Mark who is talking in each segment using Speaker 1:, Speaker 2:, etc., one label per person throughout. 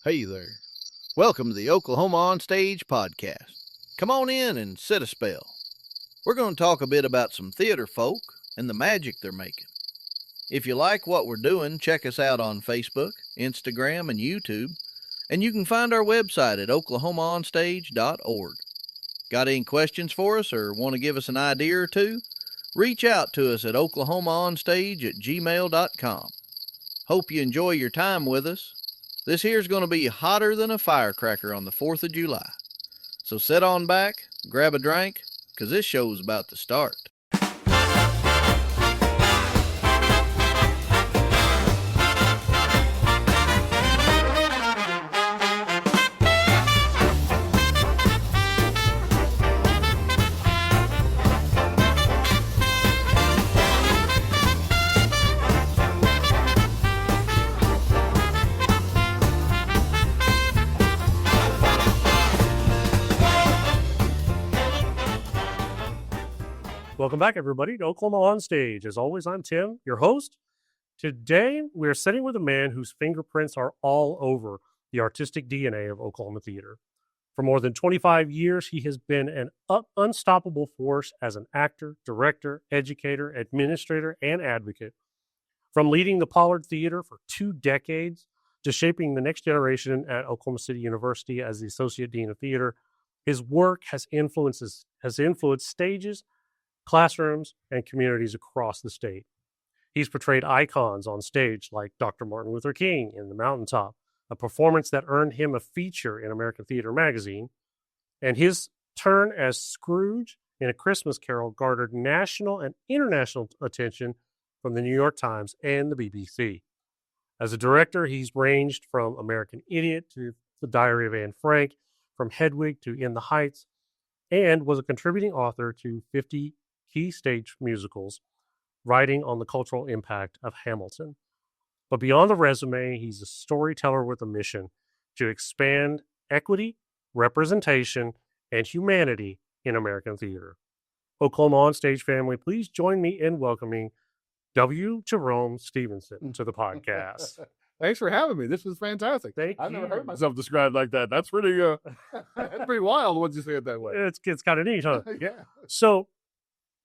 Speaker 1: Hey there. Welcome to the Oklahoma On Stage podcast. Come on in and sit a spell. We're going to talk a bit about some theater folk and the magic they're making. If you like what we're doing, check us out on Facebook, Instagram, and YouTube, and you can find our website at oklahomaonstage.org. Got any questions for us or want to give us an idea or two? Reach out to us at oklahomaonstage@gmail.com. Hope you enjoy your time with us. This here's going to be hotter than a firecracker on the 4th of July. So sit on back, grab a drink, because this show's about to start.
Speaker 2: Welcome back, everybody, to Oklahoma On Stage. As always, I'm Tim, your host. Today, we're sitting with a man whose fingerprints are all over the artistic DNA of Oklahoma theater. For more than 25 years, he has been an unstoppable force as an actor, director, educator, administrator, and advocate. From leading the Pollard Theater for 2 decades to shaping the next generation at Oklahoma City University as the Associate Dean of Theater, his work has influenced stages, classrooms, and communities across the state. He's portrayed icons on stage like Dr. Martin Luther King in The Mountaintop, a performance that earned him a feature in American Theater magazine, and his turn as Scrooge in A Christmas Carol garnered national and international attention from the New York Times and the BBC. As a director, he's ranged from American Idiot to The Diary of Anne Frank, from Hedwig to In the Heights, and was a contributing author to 50 key stage musicals, writing on the cultural impact of Hamilton. But beyond the resume, he's a storyteller with a mission to expand equity, representation, and humanity in American theater. Oklahoma On Stage family, please join me in welcoming W. Jerome Stevenson to the podcast.
Speaker 3: Thanks for having me. This was fantastic. I've never heard myself described like that. That's pretty that's pretty wild once you say it that way.
Speaker 2: It's kind of neat, huh?
Speaker 3: Yeah.
Speaker 2: So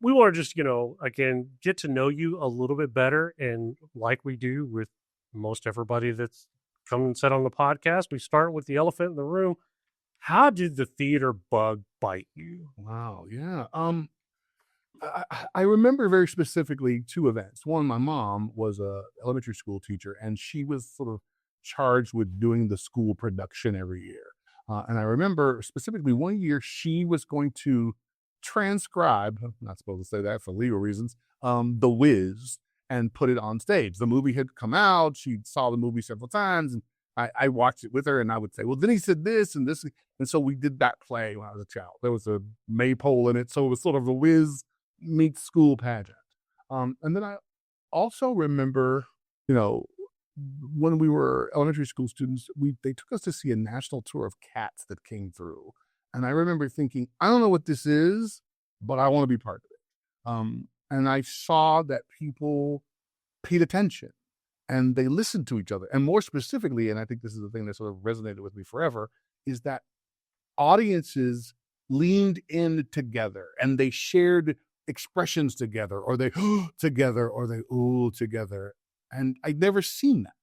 Speaker 2: we want to just, again, get to know you a little bit better. And like we do with most everybody that's come and said on the podcast, we start with the elephant in the room. How did the theater bug bite you?
Speaker 3: Wow. Yeah. I remember very specifically 2 events. One, my mom was a elementary school teacher, and she was sort of charged with doing the school production every year. And I remember specifically one year she was going to transcribe, I'm not supposed to say that for legal reasons, The Wiz, and put it on stage. The movie had come out. She saw the movie several times, and I watched it with her, and I would say, well, then he said this and this. And so we did that play when I was a child. There was a maypole in it, so it was sort of The Wiz meets school pageant. And then I also remember, when we were elementary school students, they took us to see a national tour of Cats that came through. And I remember thinking, I don't know what this is, but I want to be part of it. And I saw that people paid attention and they listened to each other. And more specifically, and I think this is the thing that sort of resonated with me forever, is that audiences leaned in together and they shared expressions together, or they together, or they ooh together. And I'd never seen that,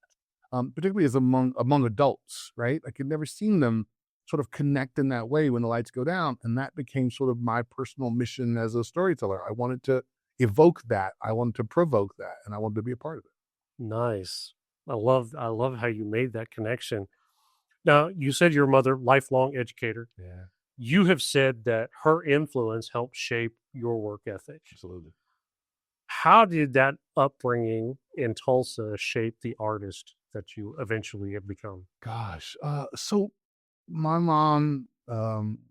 Speaker 3: particularly as among adults, right? I could never seen them sort of connect in that way when the lights go down. And that became sort of my personal mission as a storyteller. I wanted to evoke that. I wanted to provoke that, and I wanted to be a part of it.
Speaker 2: Nice. I love how you made that connection. Now, you said your mother, lifelong educator.
Speaker 3: Yeah.
Speaker 2: You have said that her influence helped shape your work ethic.
Speaker 3: Absolutely.
Speaker 2: How did that upbringing in Tulsa shape the artist that you eventually have become?
Speaker 3: Gosh. So my mom,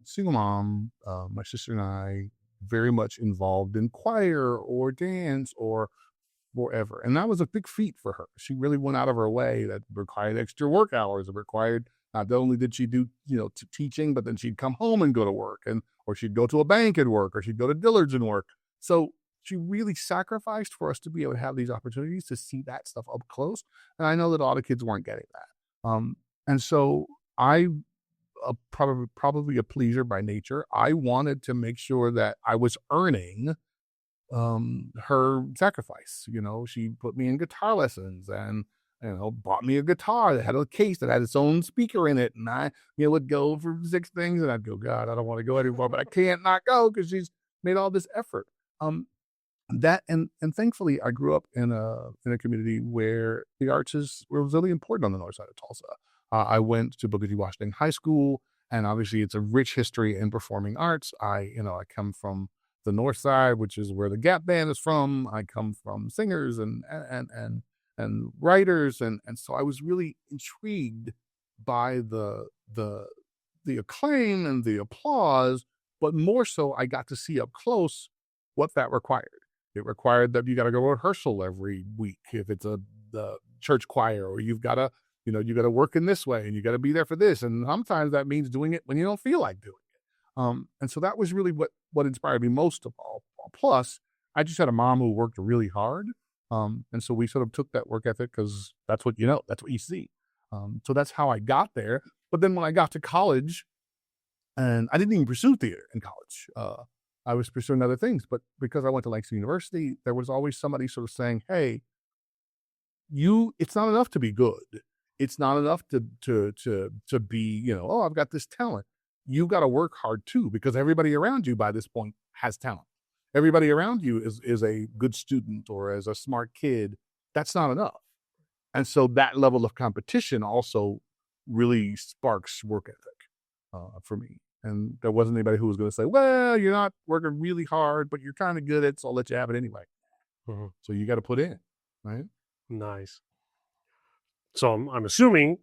Speaker 3: single mom, my sister and I, very much involved in choir or dance or wherever. And that was a big feat for her. She really went out of her way. That required extra work hours. It required, not only did she do, teaching, but then she'd come home and go to work, or she'd go to a bank and work, or she'd go to Dillard's and work. So she really sacrificed for us to be able to have these opportunities to see that stuff up close. And I know that a lot of kids weren't getting that. And so I, probably a pleaser by nature, I wanted to make sure that I was earning her sacrifice. She put me in guitar lessons and bought me a guitar that had a case that had its own speaker in it, and I would go for 6 things, and I'd go, God, I don't want to go anymore, but I can't not go because she's made all this effort. That and thankfully I grew up in a community where the arts were really important on the north side of Tulsa. I went to Booker T. Washington High School, and obviously it's a rich history in performing arts. I come from the north side, which is where the Gap Band is from. I come from singers and writers, and so I was really intrigued by the acclaim and the applause, but more so I got to see up close what that required. It required that you got to go to rehearsal every week if it's the church choir, or you've got to you got to work in this way, and you got to be there for this, and sometimes that means doing it when you don't feel like doing it. And so that was really what inspired me most of all. Plus, I just had a mom who worked really hard. And so we sort of took that work ethic because that's what that's what you see. So that's how I got there. But then when I got to college, and I didn't even pursue theater in college, I was pursuing other things. But because I went to Langston University, there was always somebody sort of saying, hey, it's not enough to be good. It's not enough to be, oh, I've got this talent. You've got to work hard too, because everybody around you by this point has talent. Everybody around you is a good student or is a smart kid. That's not enough. And so that level of competition also really sparks work ethic for me. And there wasn't anybody who was going to say, well, you're not working really hard, but you're kind of good at it, so I'll let you have it anyway.
Speaker 2: Mm-hmm.
Speaker 3: So you got to put in, right?
Speaker 2: Nice. So I'm assuming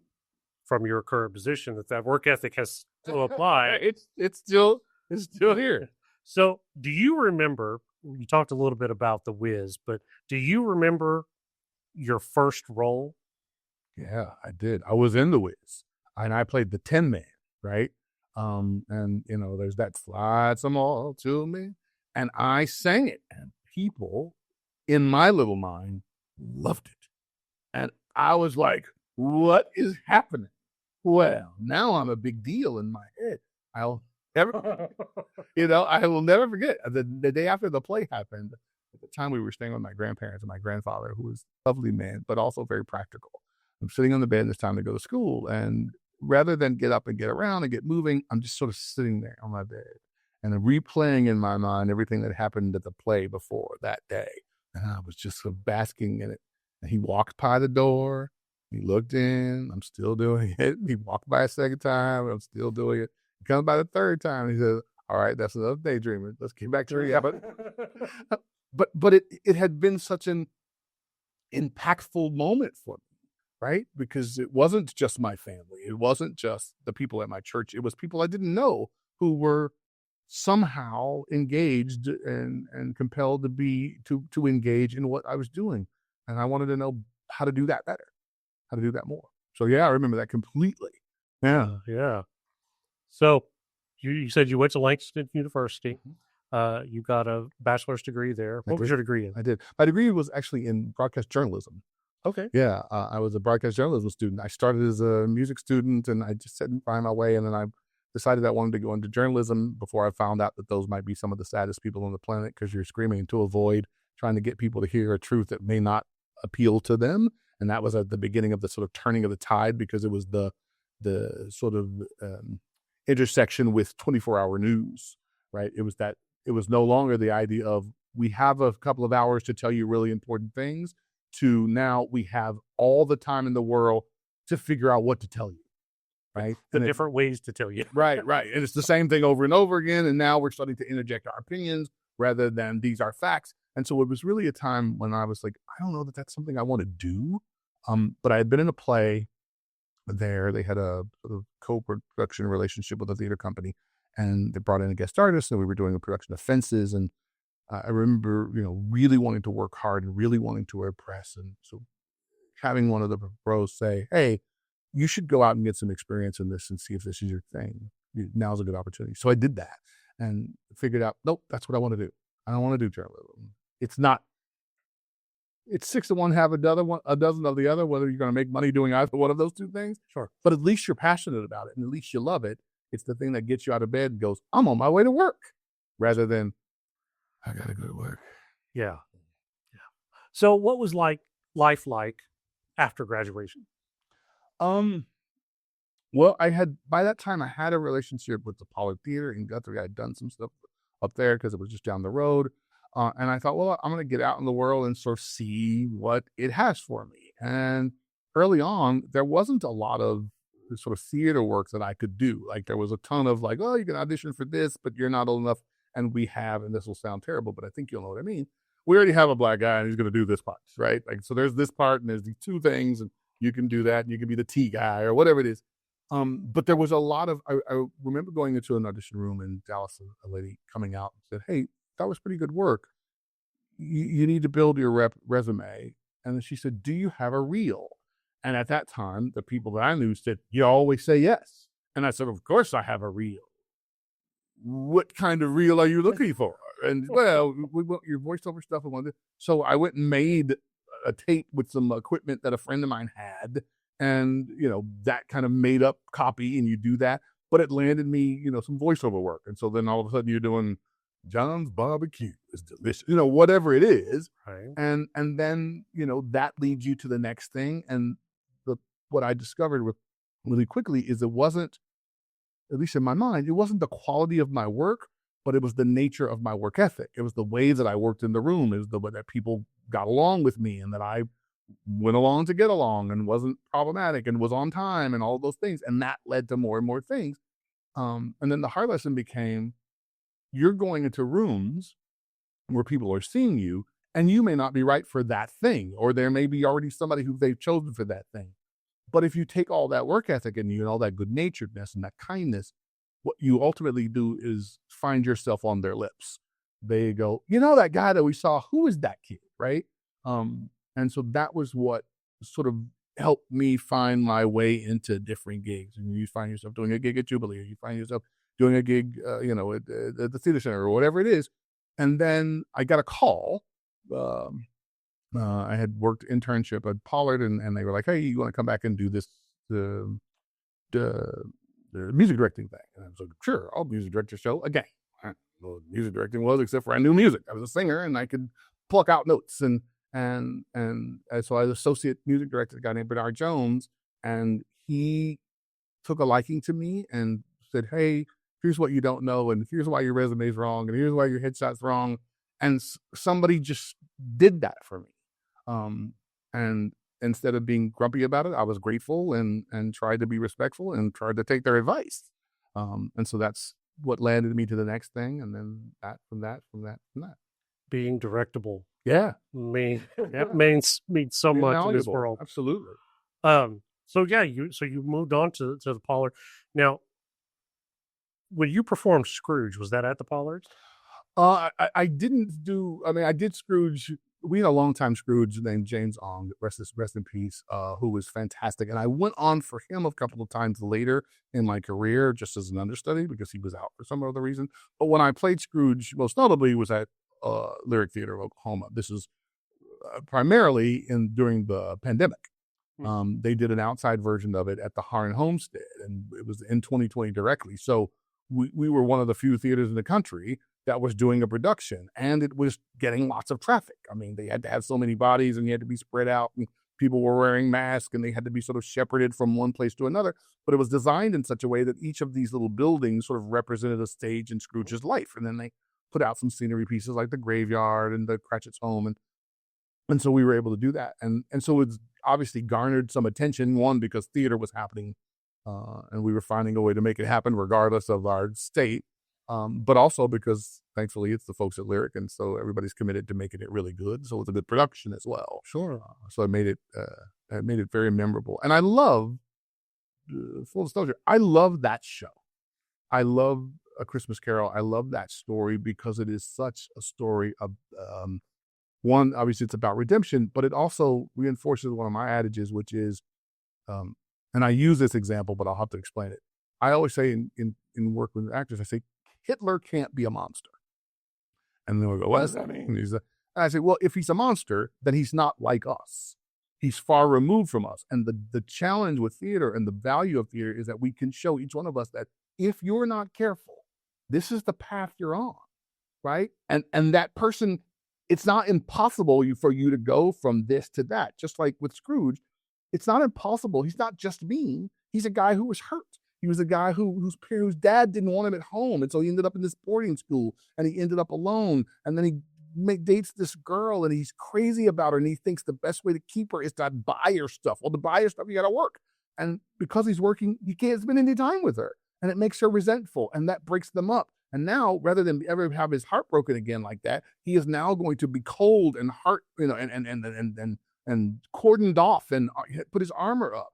Speaker 2: from your current position that work ethic has still applied.
Speaker 3: It's still here.
Speaker 2: So do you remember, you talked a little bit about The Wiz, but do you remember your first role?
Speaker 3: Yeah, I did. I was in The Wiz, and I played the Tin Man, right? And there's that slide some all to me, and I sang it, and people in my little mind loved it. And I was like, what is happening? Well, now I'm a big deal in my head. I will never forget the day after the play happened. At the time we were staying with my grandparents and my grandfather, who was a lovely man, but also very practical. I'm sitting on the bed, and it's time to go to school. And rather than get up and get around and get moving, I'm just sort of sitting there on my bed and replaying in my mind everything that happened at the play before that day. And I was just sort of basking in it. And he walked by the door. He looked in. I'm still doing it. He walked by a second time. I'm still doing it. He comes by the third time. And he says, all right, that's enough daydreaming. Let's get back to reality. But it had been such an impactful moment for me, right? Because it wasn't just my family. It wasn't just the people at my church. It was people I didn't know who were somehow engaged and compelled to engage in what I was doing. And I wanted to know how to do that better, how to do that more. So yeah, I remember that completely. Yeah.
Speaker 2: Yeah. So you said you went to Langston University. You got a bachelor's degree there. What was your degree in?
Speaker 3: I did. My degree was actually in broadcast journalism.
Speaker 2: Okay.
Speaker 3: Yeah. I was a broadcast journalism student. I started as a music student, and I just didn't find my way. And then I decided I wanted to go into journalism before I found out that those might be some of the saddest people on the planet, because you're screaming into a void, trying to get people to hear a truth that may not appeal to them. And that was at the beginning of the sort of turning of the tide, because it was the sort of intersection with 24-hour news, right? It was no longer the idea of we have a couple of hours to tell you really important things, to now we have all the time in the world to figure out what to tell you, right?
Speaker 2: The different ways to tell you.
Speaker 3: Right. And it's the same thing over and over again. And now we're starting to interject our opinions rather than these are facts. And so it was really a time when I was like, I don't know that that's something I want to do. But I had been in a play there. They had a sort of co-production relationship with a theater company, and they brought in a guest artist, and we were doing a production of Fences. And I remember, really wanting to work hard and really wanting to impress. And so having one of the pros say, hey, you should go out and get some experience in this and see if this is your thing. Now's a good opportunity. So I did that and figured out, nope, that's what I want to do. I don't want to do journalism. It's not it's 6 of one, half a dozen of the other, whether you're going to make money doing either one of those two things.
Speaker 2: Sure.
Speaker 3: But at least you're passionate about it, and at least you love it. It's the thing that gets you out of bed and goes, I'm on my way to work, rather than, I got to go to work.
Speaker 2: Yeah. So what was life like after graduation?
Speaker 3: Well, by that time, I had a relationship with the Pollard Theater in Guthrie. I'd done some stuff up there because it was just down the road. And I thought, well, I'm going to get out in the world and sort of see what it has for me. And early on, there wasn't a lot of sort of theater work that I could do. Like, there was a ton of like, oh, you can audition for this, but you're not old enough. And and this will sound terrible, but I think you'll know what I mean. We already have a black guy and he's going to do this part, right? Like, so there's this part and there's these two things, and you can do that and you can be the T guy or whatever it is. But there was a lot of, I remember going into an audition room in Dallas, a lady coming out and said, hey, that was pretty good work. You need to build your resume. And then she said, do you have a reel? And at that time, the people that I knew said, you always say yes. And I said, of course I have a reel. What kind of reel are you looking for? And well, we want your voiceover stuff. So I went and made a tape with some equipment that a friend of mine had. And, that kind of made up copy, and you do that. But it landed me, some voiceover work. And so then all of a sudden you're doing John's Barbecue is delicious, whatever it is.
Speaker 2: Right.
Speaker 3: And then, that leads you to the next thing. And what I discovered really quickly is it wasn't, at least in my mind, it wasn't the quality of my work, but it was the nature of my work ethic. It was the way that I worked in the room. It was the way that people got along with me, and that I went along to get along and wasn't problematic and was on time and all those things. And that led to more and more things. And then the hard lesson became, you're going into rooms where people are seeing you, and you may not be right for that thing, or there may be already somebody who they've chosen for that thing. But if you take all that work ethic in you and all that good-naturedness and that kindness, what you ultimately do is find yourself on their lips. They go, that guy that we saw, who is that kid, right? And so that was what sort of helped me find my way into different gigs. And you find yourself doing a gig at Jubilee, or you find yourself doing a gig, at the theater center or whatever it is. And then I got a call. I had worked internship at Pollard, and they were like, hey, you want to come back and do this, the music directing thing? And I was like, sure, I'll music direct your show again. I don't know what music directing was, except for I knew music. I was a singer and I could pluck out notes. And so I was associate music director, a guy named Bernard Jones, and he took a liking to me and said, hey, here's what you don't know, and here's why your resume's wrong, and here's why your headshot's wrong. And somebody just did that for me. And instead of being grumpy about it, I was grateful and tried to be respectful and tried to take their advice. And so that's what landed me to the next thing. And then from that.
Speaker 2: Being directable.
Speaker 3: Yeah.
Speaker 2: Means so much in this world.
Speaker 3: Absolutely.
Speaker 2: So you moved on to the Pollard. Now, when you performed Scrooge, was that at the Pollards?
Speaker 3: I did Scrooge. We had a longtime Scrooge named James Ong, rest in peace, who was fantastic. And I went on for him a couple of times later in my career, just as an understudy, because he was out for some other reason. But when I played Scrooge, most notably was at Lyric Theater of Oklahoma. This is primarily during the pandemic. They did an outside version of it at the Harn Homestead, and it was in 2020 directly. So we were one of the few theaters in the country that was doing a production, and it was getting lots of traffic. I mean, they had to have so many bodies, and you had to be spread out, and people were wearing masks, and they had to be sort of shepherded from one place to another. But it was designed in such a way that each of these little buildings sort of represented a stage in Scrooge's life. And then they put out some scenery pieces like the graveyard and the Cratchit's home. And so we were able to do that. And so it's obviously garnered some attention, one, because theater was happening, and we were finding a way to make it happen regardless of our state. But also because thankfully it's the folks at Lyric, and so everybody's committed to making it really good. So it's a good production as well.
Speaker 2: Sure.
Speaker 3: So it made it very memorable. And I love, full disclosure, I love that show. I love A Christmas Carol. I love that story because it is such a story of, one, obviously it's about redemption, but it also reinforces one of my adages, which is, and I use this example, but I'll have to explain it. I always say in work with actors, I say, Hitler can't be a monster. And then we go, what does that mean? And I say, well, if he's a monster, then he's not like us. He's far removed from us. And the challenge with theater and the value of theater is that we can show each one of us that if you're not careful, this is the path you're on, right? And that person, it's not impossible for you to go from this to that. Just like with Scrooge, it's not impossible. He's not just mean. He's a guy who was hurt. He was a guy whose dad didn't want him at home. And so he ended up in this boarding school and he ended up alone. And then he dates this girl and he's crazy about her. And he thinks the best way to keep her is to buy her stuff. Well, to buy her stuff, you got to work. And because he's working, he can't spend any time with her. And it makes her resentful and that breaks them up. And now, rather than ever have his heart broken again like that, he is now going to be cold and and cordoned off and put his armor up.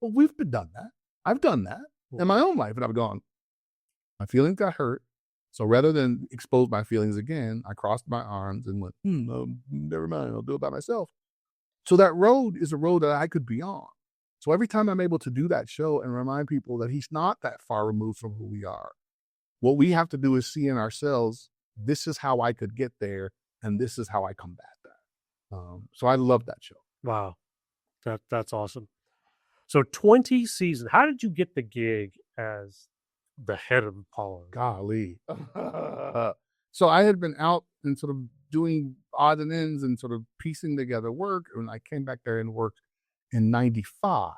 Speaker 3: Well, we've done that. I've done that in my own life. And I've gone, my feelings got hurt. So rather than expose my feelings again, I crossed my arms and went, no, never mind, I'll do it by myself. So that road is a road that I could be on. So every time I'm able to do that show and remind people that he's not that far removed from who we are, what we have to do is see in ourselves, this is how I could get there, and this is how I combat that. So I love that show.
Speaker 2: Wow. That's awesome. So 20 seasons. How did you get the gig as the head of Pollard?
Speaker 3: Golly. So I had been out and sort of doing odds and ends and sort of piecing together work. And I came back there and worked in 95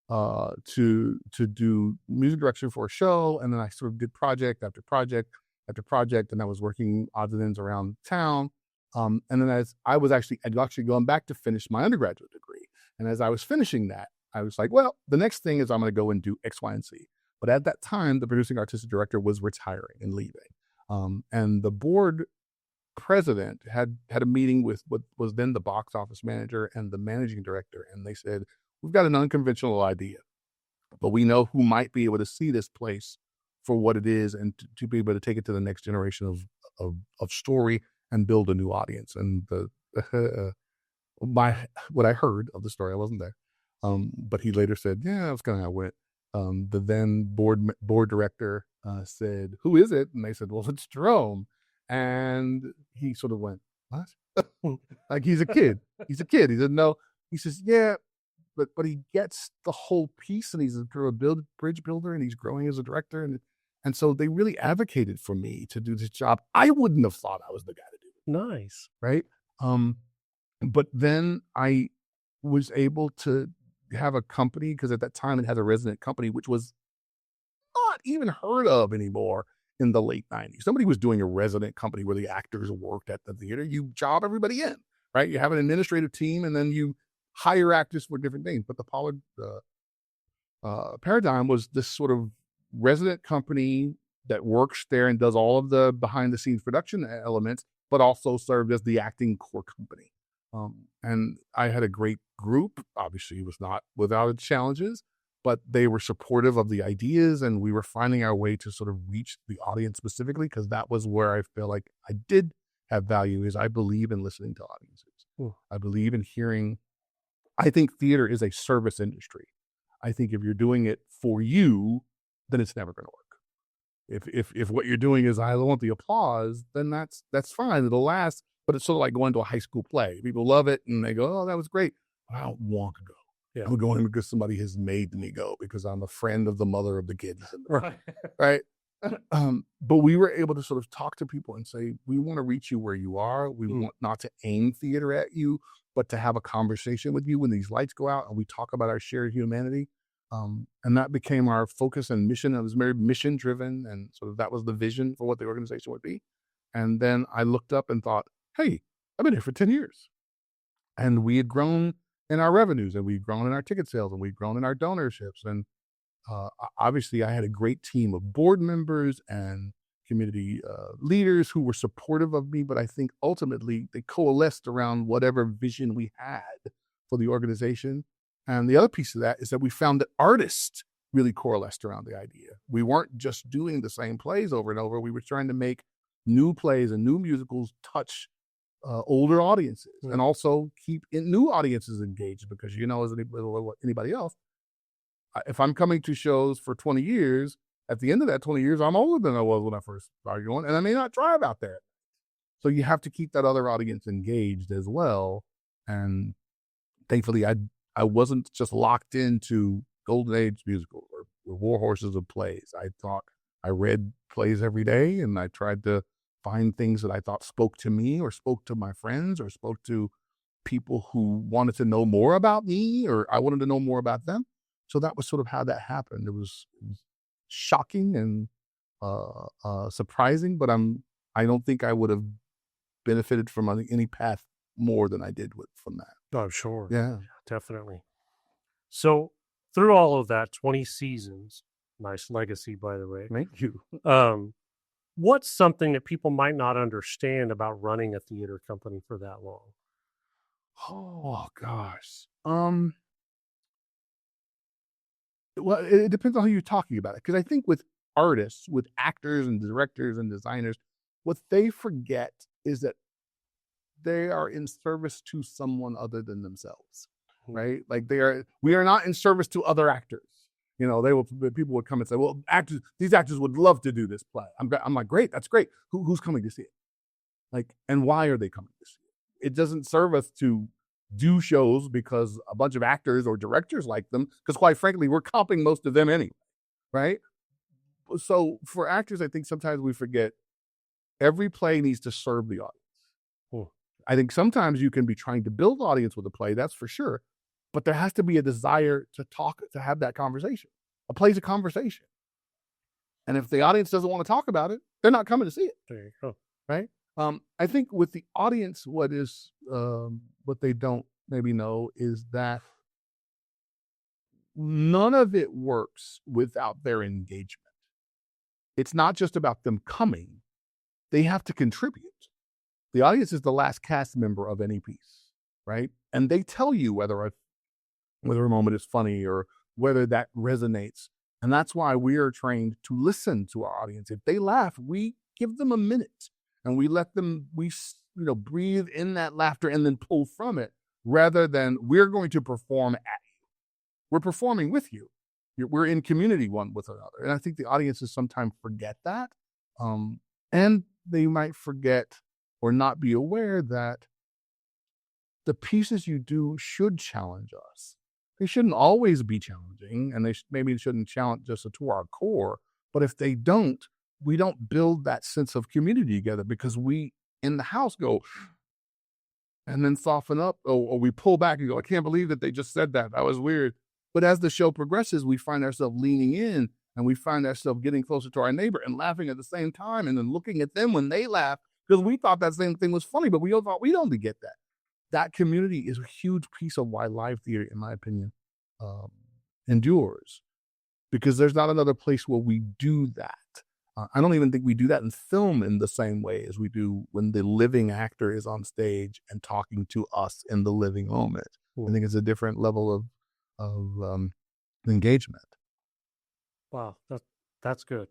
Speaker 3: to do music direction for a show. And then I sort of did project after project after project. And I was working odds and ends around town. And then as I was actually going back to finish my undergraduate degree. And as I was finishing that, I was like, well, the next thing is I'm going to go and do X, Y, and Z. But at that time, the producing artistic director was retiring and leaving. And the board president had a meeting with what was then the box office manager and the managing director. And they said, we've got an unconventional idea, but we know who might be able to see this place for what it is and to be able to take it to the next generation of story and build a new audience. And what I heard of the story, I wasn't there. But he later said, yeah, that's kind of how it went. The then board director said, who is it? And they said, well, it's Jerome. And he sort of went, what? Like he's a kid. He's a kid. He didn't know. He says, yeah, but he gets the whole piece and he's a bridge builder and he's growing as a director. And so they really advocated for me to do this job. I wouldn't have thought I was the guy to do it.
Speaker 2: Nice.
Speaker 3: Right. But then I was able to have a company, because at that time it had a resident company, which was not even heard of anymore in the late 90s. Somebody was doing a resident company where the actors worked at the theater. You job everybody in, right? You have an administrative team and then you hire actors for different things. But the Pollard paradigm was this sort of resident company that works there and does all of the behind the scenes production elements, but also served as the acting core company. And I had a great group. Obviously, it was not without its challenges, but they were supportive of the ideas, and we were finding our way to sort of reach the audience specifically, because that was where I feel like I did have value, is I believe in listening to audiences. I believe in hearing. I think theater is a service industry. I think if you're doing it for you, then it's never going to work. If what you're doing is, I want the applause, then that's fine. It'll last. But it's sort of like going to a high school play. People love it and they go, oh, that was great. But I don't want to go.
Speaker 2: Yeah.
Speaker 3: I'm going because somebody has made me go, because I'm a friend of the mother of the kids.
Speaker 2: Right.
Speaker 3: Right. But we were able to sort of talk to people and say, we want to reach you where you are. We want not to aim theater at you, but to have a conversation with you when these lights go out and we talk about our shared humanity. And that became our focus and mission. It was very mission driven. And sort of that was the vision for what the organization would be. And then I looked up and thought, hey, I've been here for 10 years. And we had grown in our revenues, and we'd grown in our ticket sales, and we'd grown in our donorships. And obviously I had a great team of board members and community leaders who were supportive of me, but I think ultimately they coalesced around whatever vision we had for the organization. And the other piece of that is that we found that artists really coalesced around the idea. We weren't just doing the same plays over and over. We were trying to make new plays and new musicals touch older audiences and also keep new audiences engaged, because, as anybody else, if I'm coming to shows for 20 years, at the end of that 20 years, I'm older than I was when I first started going, and I may not drive out there. So you have to keep that other audience engaged as well. And thankfully, I wasn't just locked into Golden Age musicals or war horses of plays. I read plays every day, and I tried to find things that I thought spoke to me or spoke to my friends or spoke to people who wanted to know more about me or I wanted to know more about them. So that was sort of how that happened. It was shocking and surprising, but I don't think I would have benefited from any path more than I did from that.
Speaker 2: Oh, I'm sure.
Speaker 3: Yeah.
Speaker 2: Definitely. So through all of that, 20 seasons, nice legacy, by the way.
Speaker 3: Thank you.
Speaker 2: What's something that people might not understand about running a theater company for that long?
Speaker 3: Oh gosh. Well, it depends on who you're talking about it. Because I think with artists, with actors and directors and designers, what they forget is that they are in service to someone other than themselves, right? Like we are not in service to other actors. You know, people would come and say, well, these actors would love to do this play. I'm like, great, that's great. Who's coming to see it? Like, and why are they coming to see it? It doesn't serve us to do shows because a bunch of actors or directors like them, because quite frankly, we're comping most of them anyway, right? So for actors, I think sometimes we forget every play needs to serve the audience. I think sometimes you can be trying to build audience with a play, that's for sure, but there has to be a desire to have that conversation. A play's a conversation. And if the audience doesn't want to talk about it, they're not coming to see it.
Speaker 2: There you go.
Speaker 3: Right? I think with the audience, what they don't maybe know is that none of it works without their engagement. It's not just about them coming. They have to contribute. The audience is the last cast member of any piece, right? And they tell you whether a moment is funny or whether that resonates. And that's why we are trained to listen to our audience. If they laugh, we give them a minute and we let them, breathe in that laughter and then pull from it rather than we're going to perform at you. We're performing with you. We're in community one with another. And I think the audiences sometimes forget that. And they might forget or not be aware that the pieces you do should challenge us. They shouldn't always be challenging, and maybe shouldn't challenge us to our core. But if they don't, we don't build that sense of community together because we in the house go and then soften up, or we pull back and go, I can't believe that they just said that. That was weird. But as the show progresses, we find ourselves leaning in and we find ourselves getting closer to our neighbor and laughing at the same time and then looking at them when they laugh because we thought that same thing was funny, but we all thought we don't get that. That community is a huge piece of why live theater, in my opinion, endures, because there's not another place where we do that. I don't even think we do that in film in the same way as we do when the living actor is on stage and talking to us in the living moment. I think it's a different level of engagement.
Speaker 2: Wow, that's good.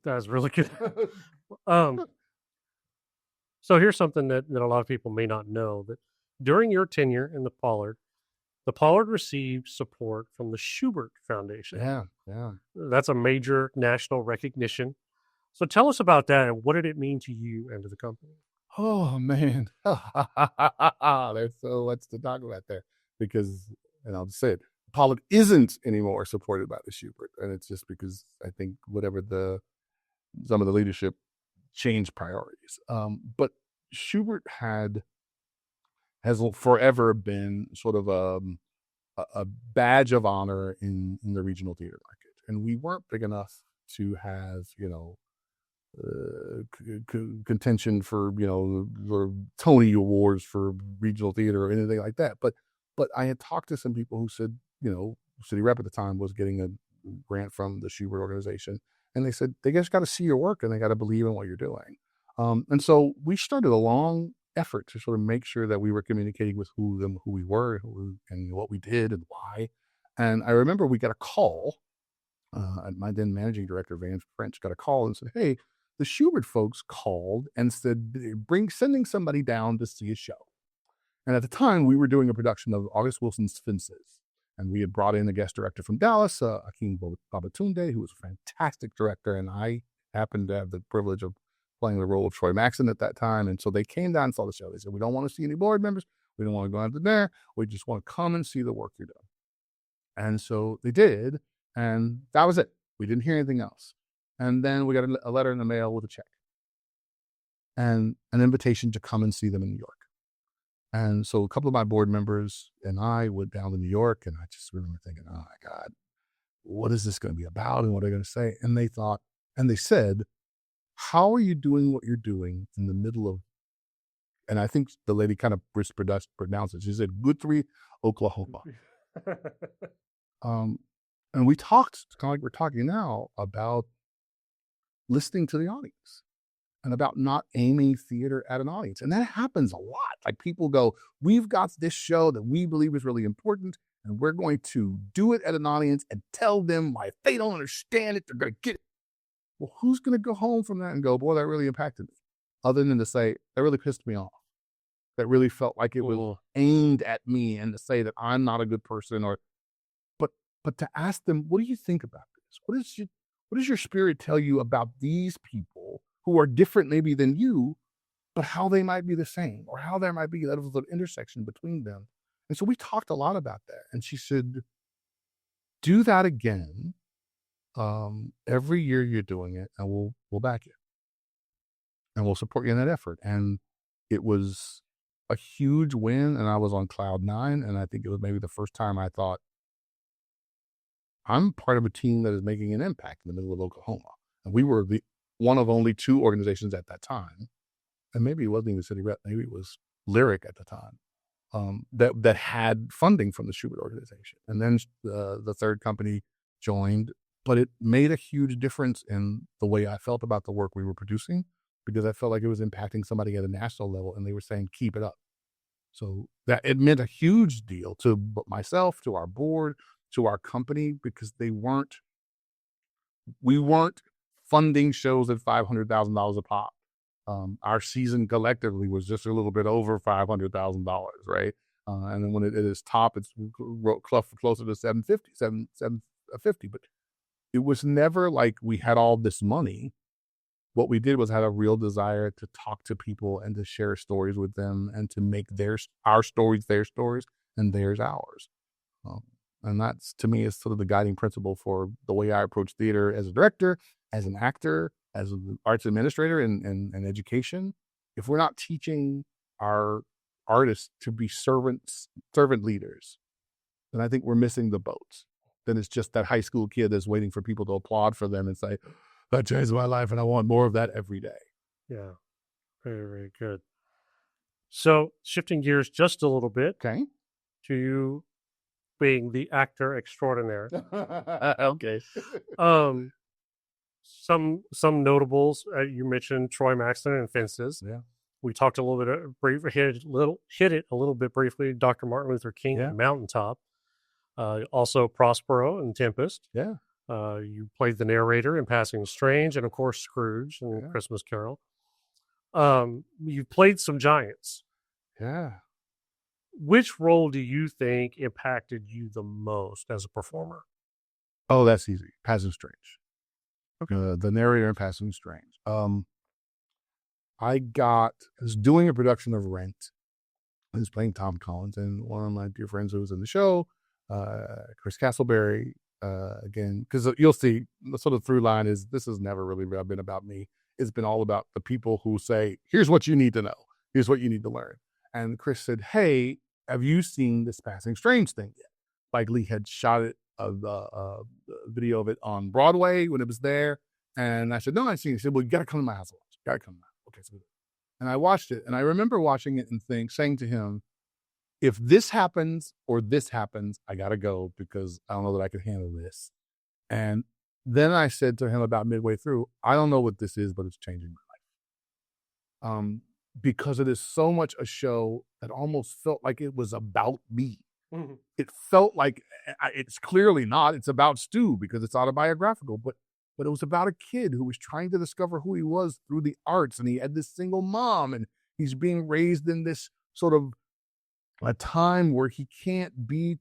Speaker 2: That's really good. So here's something that a lot of people may not know, that during your tenure in the Pollard received support from the Schubert Foundation.
Speaker 3: Yeah.
Speaker 2: That's a major national recognition. So tell us about that and what did it mean to you and to the company?
Speaker 3: Oh, man. There's so much to talk about there because, and I'll just say it, Pollard isn't anymore supported by the Schubert. And it's just because I think some of the leadership changed priorities. But Schubert has forever been sort of a badge of honor in the regional theater market. And we weren't big enough to have, contention for Tony Awards for regional theater or anything like that. But I had talked to some people who said, city rep at the time was getting a grant from the Schubert organization, and they said they just got to see your work and they got to believe in what you're doing. And so we started a long effort to sort of make sure that we were communicating with who we were and what we did and why. And I remember we got a call. My then managing director, Van French, got a call and said, hey, the Schubert folks called and said, sending somebody down to see a show. And at the time, we were doing a production of August Wilson's Fences. And we had brought in a guest director from Dallas, Akeem Babatunde, who was a fantastic director. And I happened to have the privilege of playing the role of Troy Maxson at that time. And so they came down and saw the show. They said, we don't want to see any board members. We don't want to go out to dinner. We just want to come and see the work you're doing. And so they did. And that was it. We didn't hear anything else. And then we got a letter in the mail with a check and an invitation to come and see them in New York. And so a couple of my board members and I went down to New York, and I just remember thinking, oh my God, what is this going to be about? And what are they going to say? And they said, how are you doing what you're doing in the middle of, and I think the lady kind of pronounced it. She said, Guthrie, Oklahoma. And we talked, kind of like we're talking now, about listening to the audience and about not aiming theater at an audience. And that happens a lot. Like people go, we've got this show that we believe is really important, and we're going to do it at an audience and tell them why if they don't understand it, they're going to get it. Well, who's going to go home from that and go, boy, that really impacted me? Other than to say, that really pissed me off. That really felt like it was aimed at me, and to say that I'm not a good person, or, but to ask them, what do you think about this? What does your spirit tell you about these people who are different maybe than you, but how they might be the same, or how there might be levels of intersection between them? And so we talked a lot about that. And she said, do that again. Every year you're doing it, and we'll back you. And we'll support you in that effort. And it was a huge win, and I was on cloud 9. And I think it was maybe the first time I thought, I'm part of a team that is making an impact in the middle of Oklahoma. And we were one of only 2 organizations at that time, and maybe it wasn't even City Rep, maybe it was Lyric at the time, that had funding from the Schubert organization. And then the third company joined, but it made a huge difference in the way I felt about the work we were producing, because I felt like it was impacting somebody at a national level, and they were saying, keep it up. So that it meant a huge deal to myself, to our board, to our company, because we weren't funding shows at $500,000 a pop. Our season collectively was just a little bit over $500,000, right? And then when it is top, it's closer to 750. But it was never like we had all this money. What we did was had a real desire to talk to people and to share stories with them, and to make our stories their stories and theirs ours. And that's, to me, is sort of the guiding principle for the way I approach theater as a director, as an actor, as an arts administrator in education. If we're not teaching our artists to be servant leaders, then I think we're missing the boat. Then it's just that high school kid that's waiting for people to applaud for them and say, that changed my life, and I want more of that every day.
Speaker 2: Yeah, very, very good. So shifting gears just a little bit,
Speaker 3: Okay.
Speaker 2: to you being the actor extraordinaire.
Speaker 3: Okay.
Speaker 2: Some notables, you mentioned Troy Maxson and Fences.
Speaker 3: Yeah.
Speaker 2: We talked a little bit, hit it a little bit briefly. Dr. Martin Luther King,
Speaker 3: Yeah.
Speaker 2: Mountaintop. Also Prospero and Tempest.
Speaker 3: Yeah.
Speaker 2: You played the narrator in Passing Strange, and of course Scrooge and
Speaker 3: Yeah.
Speaker 2: Christmas Carol. You've played some giants.
Speaker 3: Yeah.
Speaker 2: Which role do you think impacted you the most as a performer?
Speaker 3: Oh, that's easy. Passing Strange. Okay. The narrator in Passing Strange. I was doing a production of Rent. I was playing Tom Collins, and one of my dear friends who was in the show, Chris Castleberry, again, because you'll see the sort of through line is this has never really been about me. It's been all about the people who say, here's what you need to know. Here's what you need to learn. And Chris said, hey, have you seen this Passing Strange thing yet? Spike Lee had shot it, a video of it on Broadway when it was there. And I said, no, I've seen it. He said, well, you got to come to my house. You got to come to my house. Okay, so and I watched it, and I remember watching it and saying to him, if this happens or this happens, I got to go, because I don't know that I can handle this. And then I said to him about midway through, I don't know what this is, but it's changing my life. Because it is so much a show that almost felt like it was about me. Mm-hmm. It felt like, it's clearly not, it's about Stu because it's autobiographical, but it was about a kid who was trying to discover who he was through the arts, and he had this single mom, and he's being raised in this sort of a time where he can't be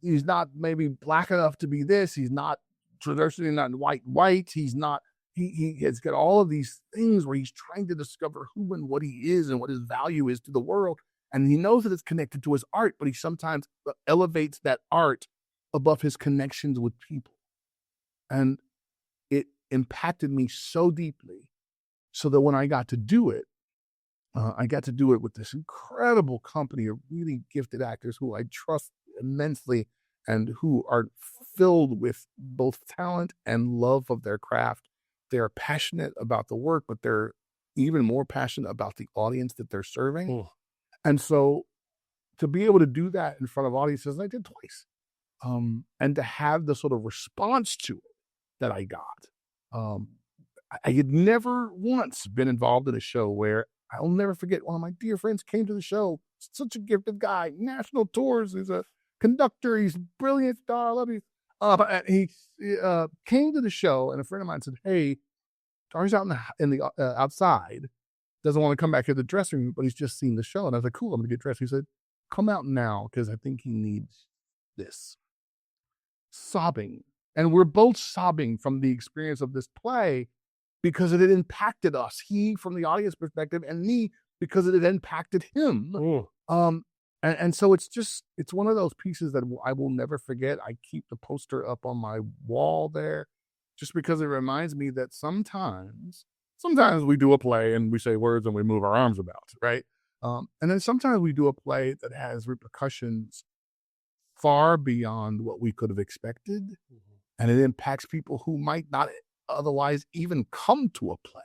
Speaker 3: he's not maybe black enough to be this, he's not traditionally not white, he's he has got all of these things where he's trying to discover who and what he is and what his value is to the world. And he knows that it's connected to his art, but he sometimes elevates that art above his connections with people. And it impacted me so deeply, so that when I got to do it, I got to do it with this incredible company of really gifted actors who I trust immensely and who are filled with both talent and love of their craft. They are passionate about the work, but they're even more passionate about the audience that they're serving.
Speaker 2: Oh.
Speaker 3: And so to be able to do that in front of audiences, and I did twice, and to have the sort of response to it that I got. I had never once been involved in a show where I'll never forget one of my dear friends came to the show, such a gifted guy, national tours, he's a conductor, he's a brilliant star, I love you. But he came to the show, and a friend of mine said, "Hey, Tari's out in the outside, doesn't want to come back to the dressing room, but he's just seen the show." And I was like, "Cool, I'm gonna get dressed." He said, "Come out now, because I think he needs this." Sobbing. And we're both sobbing from the experience of this play because it had impacted us. He from the audience perspective, and me because it had impacted him. And so it's one of those pieces that I will never forget. I keep the poster up on my wall there just because it reminds me that sometimes we do a play and we say words and we move our arms about, right? And then sometimes we do a play that has repercussions far beyond what we could have expected. And it impacts people who might not otherwise even come to a play.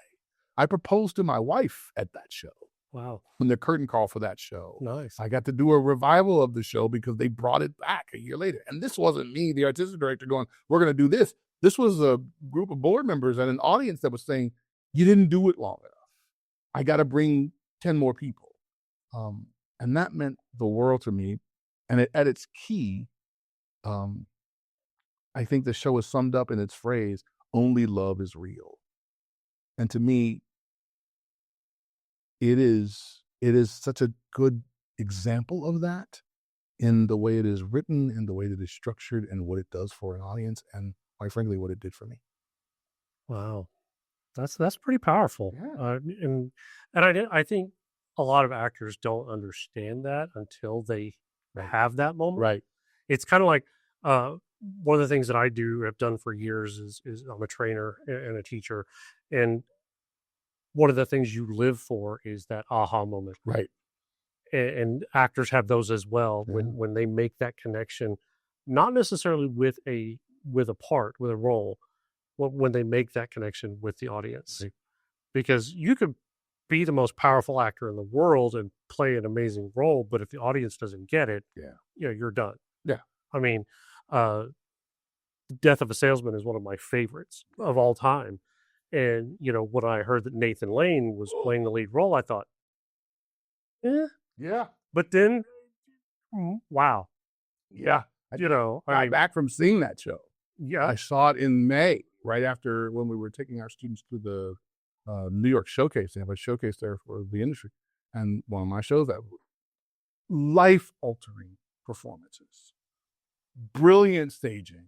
Speaker 3: I proposed to my wife at that show.
Speaker 2: Wow.
Speaker 3: When the curtain call for that show.
Speaker 2: Nice.
Speaker 3: I got to do a revival of the show because they brought it back a year later. And this wasn't me, the artistic director, going, "We're going to do this." This was a group of board members and an audience that was saying, "You didn't do it long enough. I got to bring 10 more people." And that meant the world to me. And at its key, I think the show is summed up in its phrase, "Only love is real." And to me, it is such a good example of that in the way it is written, in the way that it is structured, and what it does for an audience, and quite frankly, what it did for me.
Speaker 2: Wow. That's pretty powerful.
Speaker 3: Yeah.
Speaker 2: And I think a lot of actors don't understand that until they have that moment.
Speaker 3: Right.
Speaker 2: It's kind of like one of the things that I have done for years is I'm a trainer and a teacher, and one of the things you live for is that aha moment.
Speaker 3: Right.
Speaker 2: And actors have those as well when they make that connection, not necessarily with a part, with a role, when they make that connection with the audience.
Speaker 3: Right.
Speaker 2: Because you could be the most powerful actor in the world and play an amazing role, but if the audience doesn't get it, you're done.
Speaker 3: Yeah.
Speaker 2: I mean, The Death of a Salesman is one of my favorites of all time. And, when I heard that Nathan Lane was playing the lead role, I thought,
Speaker 3: Yeah.
Speaker 2: But then, wow.
Speaker 3: Yeah.
Speaker 2: I got
Speaker 3: back from seeing that show.
Speaker 2: Yeah.
Speaker 3: I saw it in May, right after when we were taking our students to the New York showcase. They have a showcase there for the industry. And one of my shows, that life-altering performances, brilliant staging.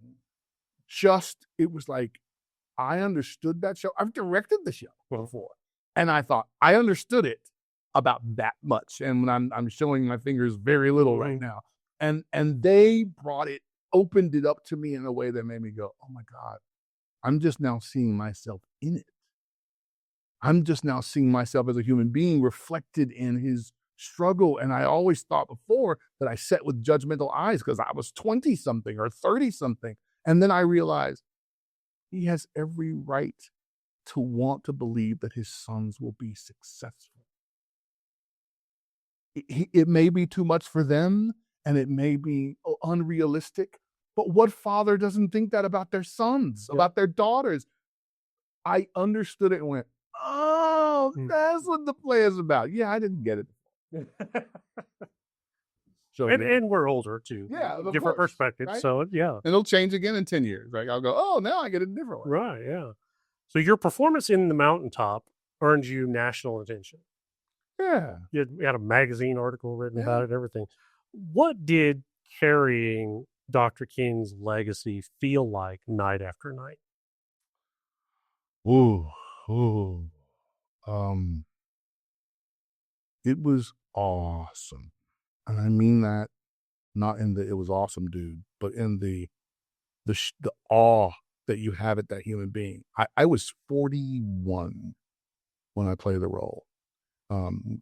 Speaker 3: It was like, I understood that show. I've directed the show before. And I thought, I understood it about that much. And when I'm showing my fingers very little right now. And they opened it up to me in a way that made me go, "Oh my God, I'm just now seeing myself in it. I'm just now seeing myself as a human being reflected in his struggle." And I always thought before that I sat with judgmental eyes because I was 20-something or 30-something. And then I realized he has every right to want to believe that his sons will be successful. It may be too much for them, and it may be unrealistic, but what father doesn't think that about their sons, about their daughters? I understood it and went, "Oh, that's what the play is about." Yeah, I didn't get it. So,
Speaker 2: and we're older too.
Speaker 3: Yeah, of
Speaker 2: different
Speaker 3: course,
Speaker 2: perspectives.
Speaker 3: right?
Speaker 2: So yeah,
Speaker 3: and it'll change again in 10 years. Right? I'll go, "Oh, now I get it a different way."
Speaker 2: Right. Yeah. So your performance in The Mountaintop earned you national attention.
Speaker 3: Yeah.
Speaker 2: You had a magazine article written about it and everything. What did carrying Dr. King's legacy feel like night after night?
Speaker 3: Ooh, ooh. Um, it was awesome. And I mean that not in the it was awesome, dude, but in the awe that you have at that human being. I was 41 when I played the role.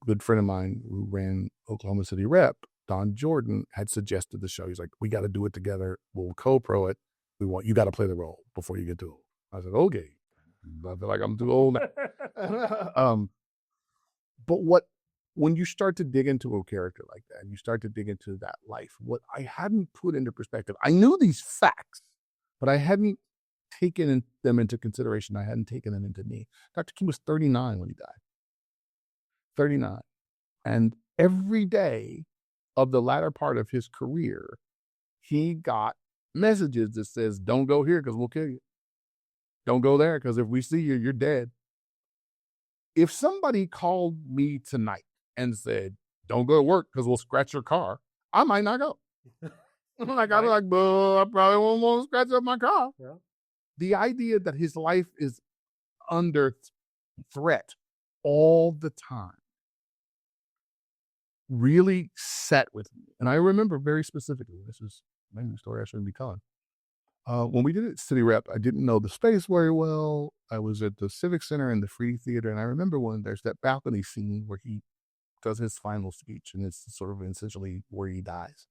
Speaker 3: Good friend of mine who ran Oklahoma City Rep, Don Jordan, had suggested the show. He's like, we got to do it together. We'll co-pro it. You got to play the role before you get too old. I said, okay. I feel like I'm too old now. But when you start to dig into a character like that, and you start to dig into that life, what I hadn't put into perspective, I knew these facts, but I hadn't taken them into consideration. I hadn't taken them into me. Dr. King was 39 when he died. 39. And every day of the latter part of his career, he got messages that says, don't go here because we'll kill you. Don't go there because if we see you, you're dead. If somebody called me tonight and said, don't go to work because we'll scratch your car, I might not go. I'm like, well, I probably won't want to scratch up my car. Yeah. The idea that his life is under threat all the time really sat with me. And I remember very specifically, this is maybe a story I shouldn't be telling. When we did it at City Rep, I didn't know the space very well. I was at the Civic Center and the Free Theater, and I remember when there's that balcony scene where he does his final speech, and it's sort of essentially where he dies.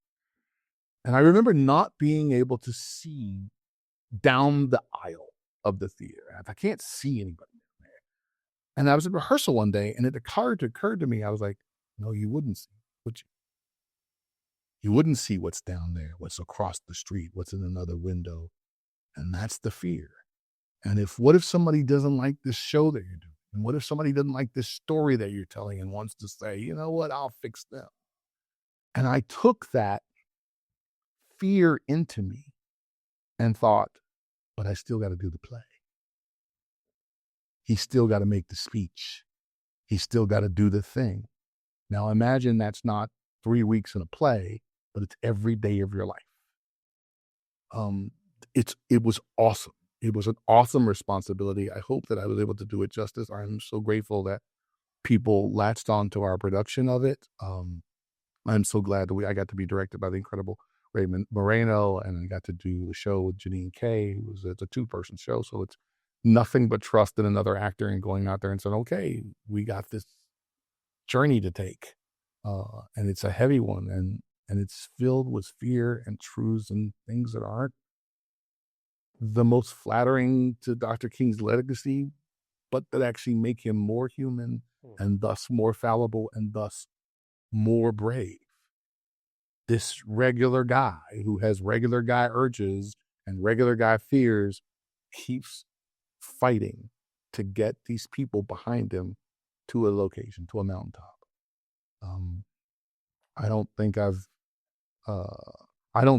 Speaker 3: And I remember not being able to see down the aisle of the theater. I can't see anybody there. And I was at rehearsal one day, and it occurred to me, I was like, no, you wouldn't see, would you? You wouldn't see what's down there, what's across the street, what's in another window. And that's the fear. And what if somebody doesn't like this show that you're doing? And what if somebody doesn't like this story that you're telling and wants to say, you know what, I'll fix them. And I took that fear into me and thought, but I still got to do the play. He's still got to make the speech. He's still got to do the thing. Now imagine that's not 3 weeks in a play, but it's every day of your life. It was awesome. It was an awesome responsibility. I hope that I was able to do it justice. I'm so grateful that people latched on to our production of it. I'm so glad that I got to be directed by the incredible Raymond Moreno, and I got to do the show with Janine Kay. It's a 2-person show, so it's nothing but trust in another actor and going out there and saying, okay, we got this journey to take. And it's a heavy one, and it's filled with fear and truths and things that aren't the most flattering to Dr. King's legacy, but that actually make him more human and thus more fallible and thus more brave. This regular guy who has regular guy urges and regular guy fears keeps fighting to get these people behind him to a location, to a mountaintop. I don't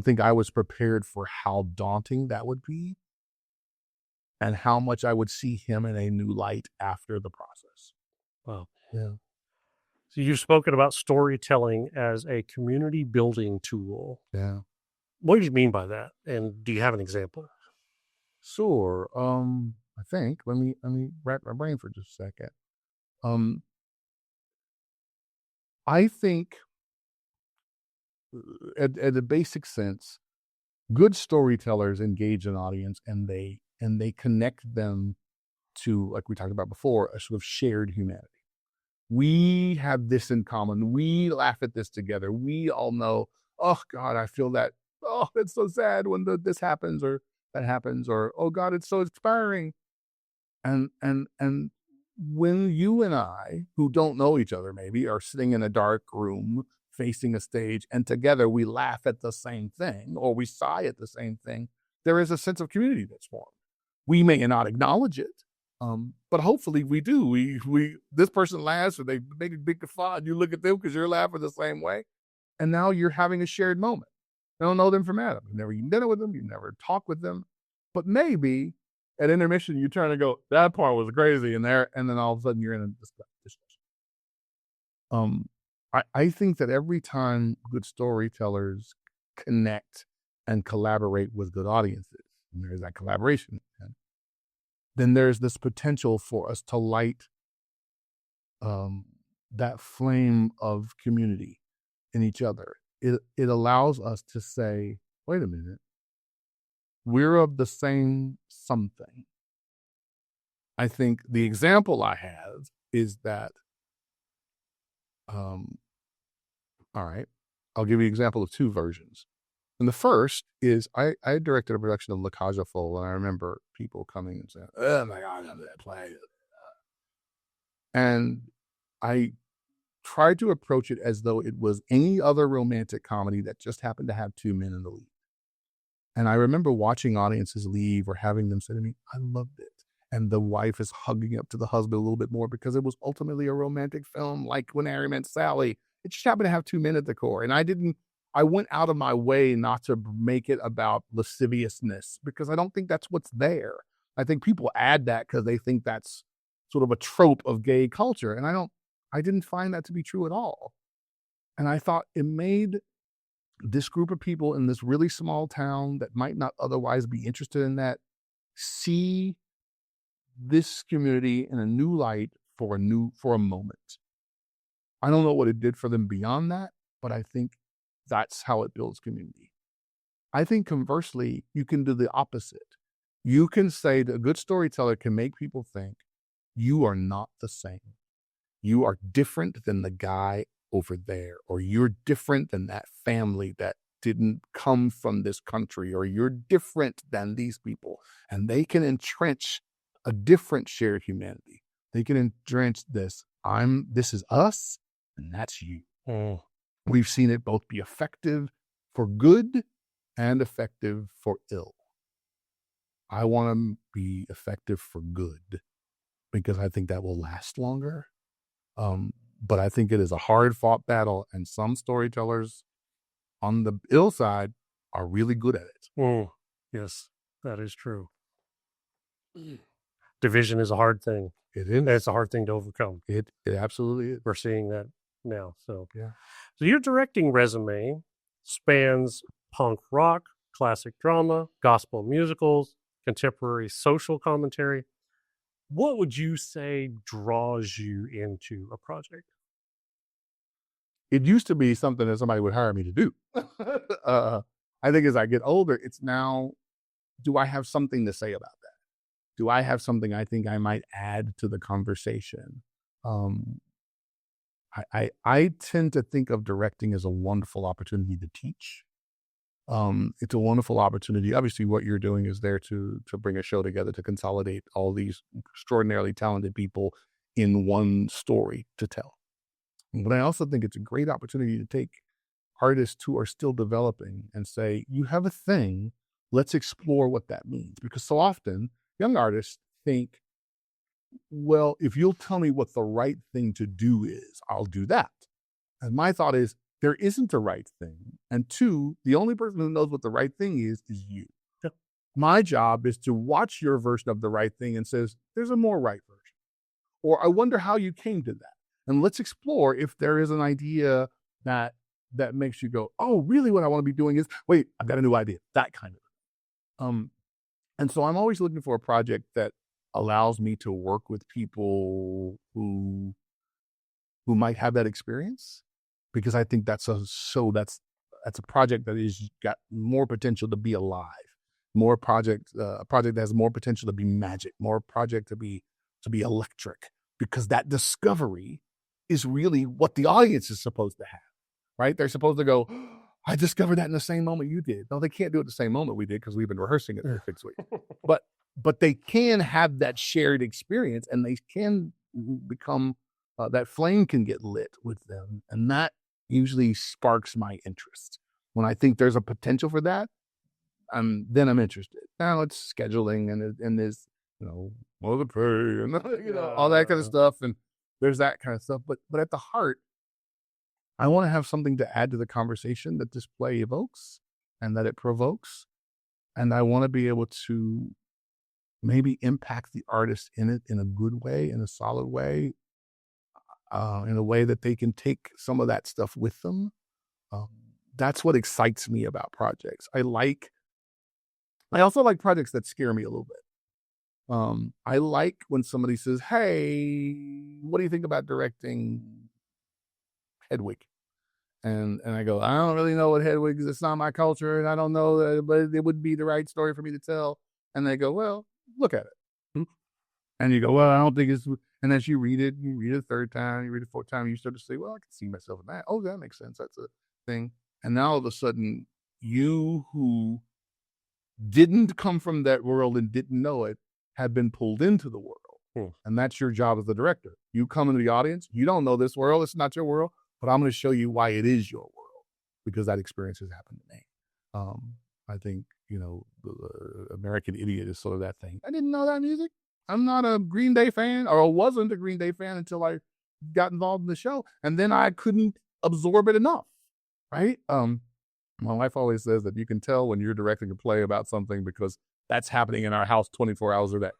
Speaker 3: think I was prepared for how daunting that would be and how much I would see him in a new light after the process.
Speaker 2: Wow.
Speaker 3: Yeah.
Speaker 2: So you've spoken about storytelling as a community building tool.
Speaker 3: Yeah.
Speaker 2: What do you mean by that? And do you have an example?
Speaker 3: Sure. I think, let me rack my brain for just a second. I think at a basic sense, good storytellers engage an audience and they connect them to, like we talked about before, a sort of shared humanity. We have this in common. We laugh at this together. We all know, oh God, I feel that. Oh, it's so sad when this happens or that happens, or oh God, it's so inspiring. And when you and I, who don't know each other maybe, are sitting in a dark room facing a stage and together we laugh at the same thing or we sigh at the same thing, there is a sense of community that's formed. We may not acknowledge it, but hopefully we do. We this person laughs or they make a big guffaw and you look at them because you're laughing the same way. And now you're having a shared moment. You don't know them from Adam. You've never eaten dinner with them. You've never talked with them. But maybe at intermission, you turn and go, that part was crazy. And then all of a sudden you're in a discussion. I think that every time good storytellers connect and collaborate with good audiences, and there's that collaboration, then there's this potential for us to light that flame of community in each other. It allows us to say, wait a minute, we're of the same something. I think the example I have is that, all right, I'll give you an example of two versions. And the first is I directed a production of La Cage aux Folles, and I remember people coming and saying, oh my God, I love that play. And I tried to approach it as though it was any other romantic comedy that just happened to have two men in the lead. And I remember watching audiences leave or having them say to me, I loved it. And the wife is hugging up to the husband a little bit more because it was ultimately a romantic film, like When Harry Met Sally. It just happened to have two men at the core. And I went out of my way not to make it about lasciviousness because I don't think that's what's there. I think people add that because they think that's sort of a trope of gay culture. And I didn't find that to be true at all. And I thought it made this group of people in this really small town that might not otherwise be interested in that see this community in a new light for a moment. I don't know what it did for them beyond that, but I think that's how it builds community. I think conversely, you can do the opposite. You can say that a good storyteller can make people think you are not the same. You are different than the guy over there, or you're different than that family that didn't come from this country, or you're different than these people. And they can entrench a different shared humanity. They can entrench this is us, and that's you.
Speaker 2: Mm.
Speaker 3: We've seen it both be effective for good and effective for ill. I want to be effective for good because I think that will last longer. But I think it is a hard-fought battle, and some storytellers on the ill side are really good at it.
Speaker 2: Mm. Yes, that is true. Division is a hard thing.
Speaker 3: It is.
Speaker 2: It's a hard thing to overcome.
Speaker 3: It absolutely is.
Speaker 2: We're seeing that now. So
Speaker 3: yeah.
Speaker 2: So your directing resume spans punk rock, classic drama, gospel musicals, contemporary social commentary. What would you say draws you into a project?
Speaker 3: It used to be something that somebody would hire me to do. I think as I get older, it's now, do I have something to say about that? Do I have something I think I might add to the conversation? I tend to think of directing as a wonderful opportunity to teach. It's a wonderful opportunity. Obviously, what you're doing is there to bring a show together, to consolidate all these extraordinarily talented people in one story to tell. But I also think it's a great opportunity to take artists who are still developing and say, you have a thing, let's explore what that means. Because so often, young artists think, well, if you'll tell me what the right thing to do is, I'll do that. And my thought is, there isn't a right thing. And two, the only person who knows what the right thing is you.
Speaker 2: Yeah.
Speaker 3: My job is to watch your version of the right thing and says, there's a more right version. Or I wonder how you came to that. And let's explore if there is an idea that makes you go, oh, really what I want to be doing is, wait, I've got a new idea. That kind of. And so I'm always looking for a project that allows me to work with people who might have that experience, because I think that's a project that is got more potential to be alive, a project that has more potential to be magic, more project to be electric, because that discovery is really what the audience is supposed to have, right? They're supposed to go, I discovered that in the same moment you did. No, they can't do it the same moment we did because we've been rehearsing it for 6 weeks. But they can have that shared experience, and they can become, that flame can get lit with them. And that usually sparks my interest. When I think there's a potential for that, then I'm interested. Now it's scheduling and there's, well, the pay and all that kind of stuff. And there's that kind of stuff. But at the heart, I want to have something to add to the conversation that this play evokes and that it provokes. And I want to be able to maybe impact the artist in it in a good way, in a solid way, in a way that they can take some of that stuff with them. That's what excites me about projects. I also like projects that scare me a little bit. I like when somebody says, "Hey, what do you think about directing Hedwig?" And I go, "I don't really know what Hedwig is. It's not my culture, and I don't know, but it would be the right story for me to tell." And they go, "Well, look at it." And you go, "Well, I don't think it's." And as you read it a third time, you read it a fourth time, you start to say, "Well, I can see myself in that. Oh, that makes sense. That's a thing." And now all of a sudden, you who didn't come from that world and didn't know it have been pulled into the world. And that's your job as the director. You come into the audience, you don't know this world, it's not your world, but I'm going to show you why it is your world, because that experience has happened to me. I think, the American Idiot is sort of that thing. I didn't know that music. I'm not a Green Day fan, or wasn't a Green Day fan until I got involved in the show. And then I couldn't absorb it enough, right? My wife always says that you can tell when you're directing a play about something because that's happening in our house 24 hours a day.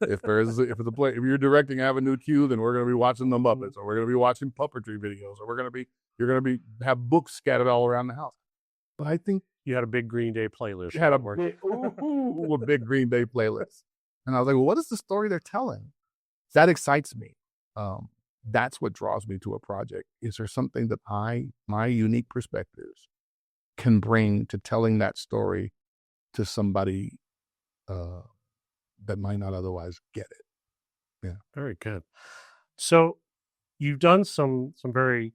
Speaker 3: If you're directing Avenue Q, then we're going to be watching the Muppets, or we're going to be watching puppetry videos, or you're going to have books scattered all around the house. But I think
Speaker 2: You had a big Green Day playlist.
Speaker 3: you had a big Green Day playlist. And I was like, well, what is the story they're telling? That excites me. That's what draws me to a project. Is there something that my unique perspectives can bring to telling that story to somebody that might not otherwise get it? Yeah.
Speaker 2: Very good. So you've done some very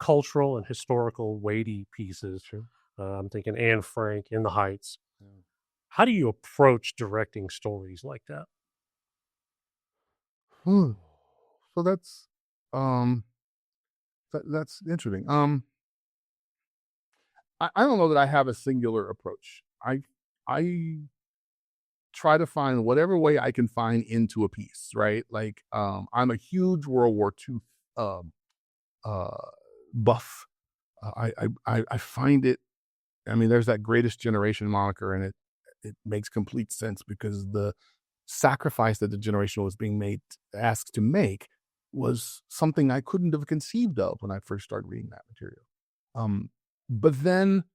Speaker 2: cultural and historical weighty pieces.
Speaker 3: Sure.
Speaker 2: I'm thinking Anne Frank, In the Heights. Yeah. How do you approach directing stories like that?
Speaker 3: So that's that's interesting. I don't know that I have a singular approach. I try to find whatever way I can find into a piece, right? Like I'm a huge World War II buff. I find it. I mean, there's that Greatest Generation moniker, and it makes complete sense because the sacrifice that the generation was being asked to make was something I couldn't have conceived of when I first started reading that material. But then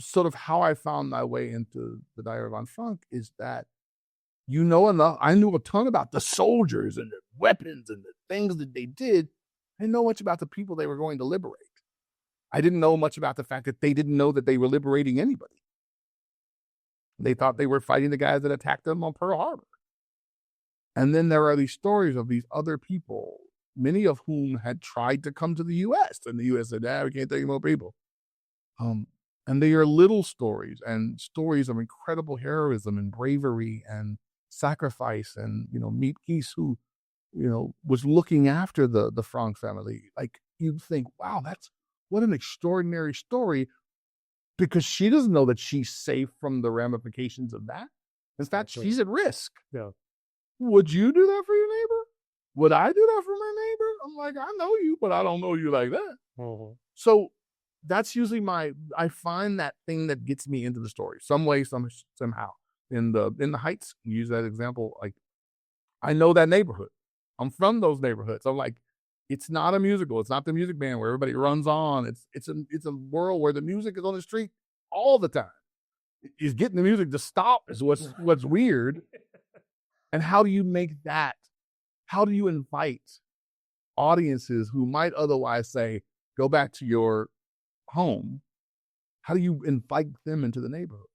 Speaker 3: sort of how I found my way into the Diary of Anne Frank is that enough. I knew a ton about the soldiers and the weapons and the things that they did. I didn't know much about the people they were going to liberate. I didn't know much about the fact that they didn't know that they were liberating anybody. They thought they were fighting the guys that attacked them on Pearl Harbor. And then there are these stories of these other people, many of whom had tried to come to the U.S. And the U.S. said, we can't take any more people. And they are little stories and stories of incredible heroism and bravery and sacrifice. And, Meet Geese, who, was looking after the Frank family. Like, you'd think, wow, what an extraordinary story, because she doesn't know that she's safe from the ramifications of that. In fact, she's at risk.
Speaker 2: Yeah.
Speaker 3: Would you do that for your neighbor? Would I do that for my neighbor? I'm like, I know you, but I don't know you like that. Mm-hmm. So that's usually I find that thing that gets me into the story some way, somehow. In the Heights, you use that example. Like, I know that neighborhood. I'm from those neighborhoods. I'm like, it's not a musical. It's not the Music Band where everybody runs on. It's a world where the music is on the street all the time. Is getting the music to stop is what's weird. And how do you make that? How do you invite audiences who might otherwise say, go back to your home? How do you invite them into the neighborhood?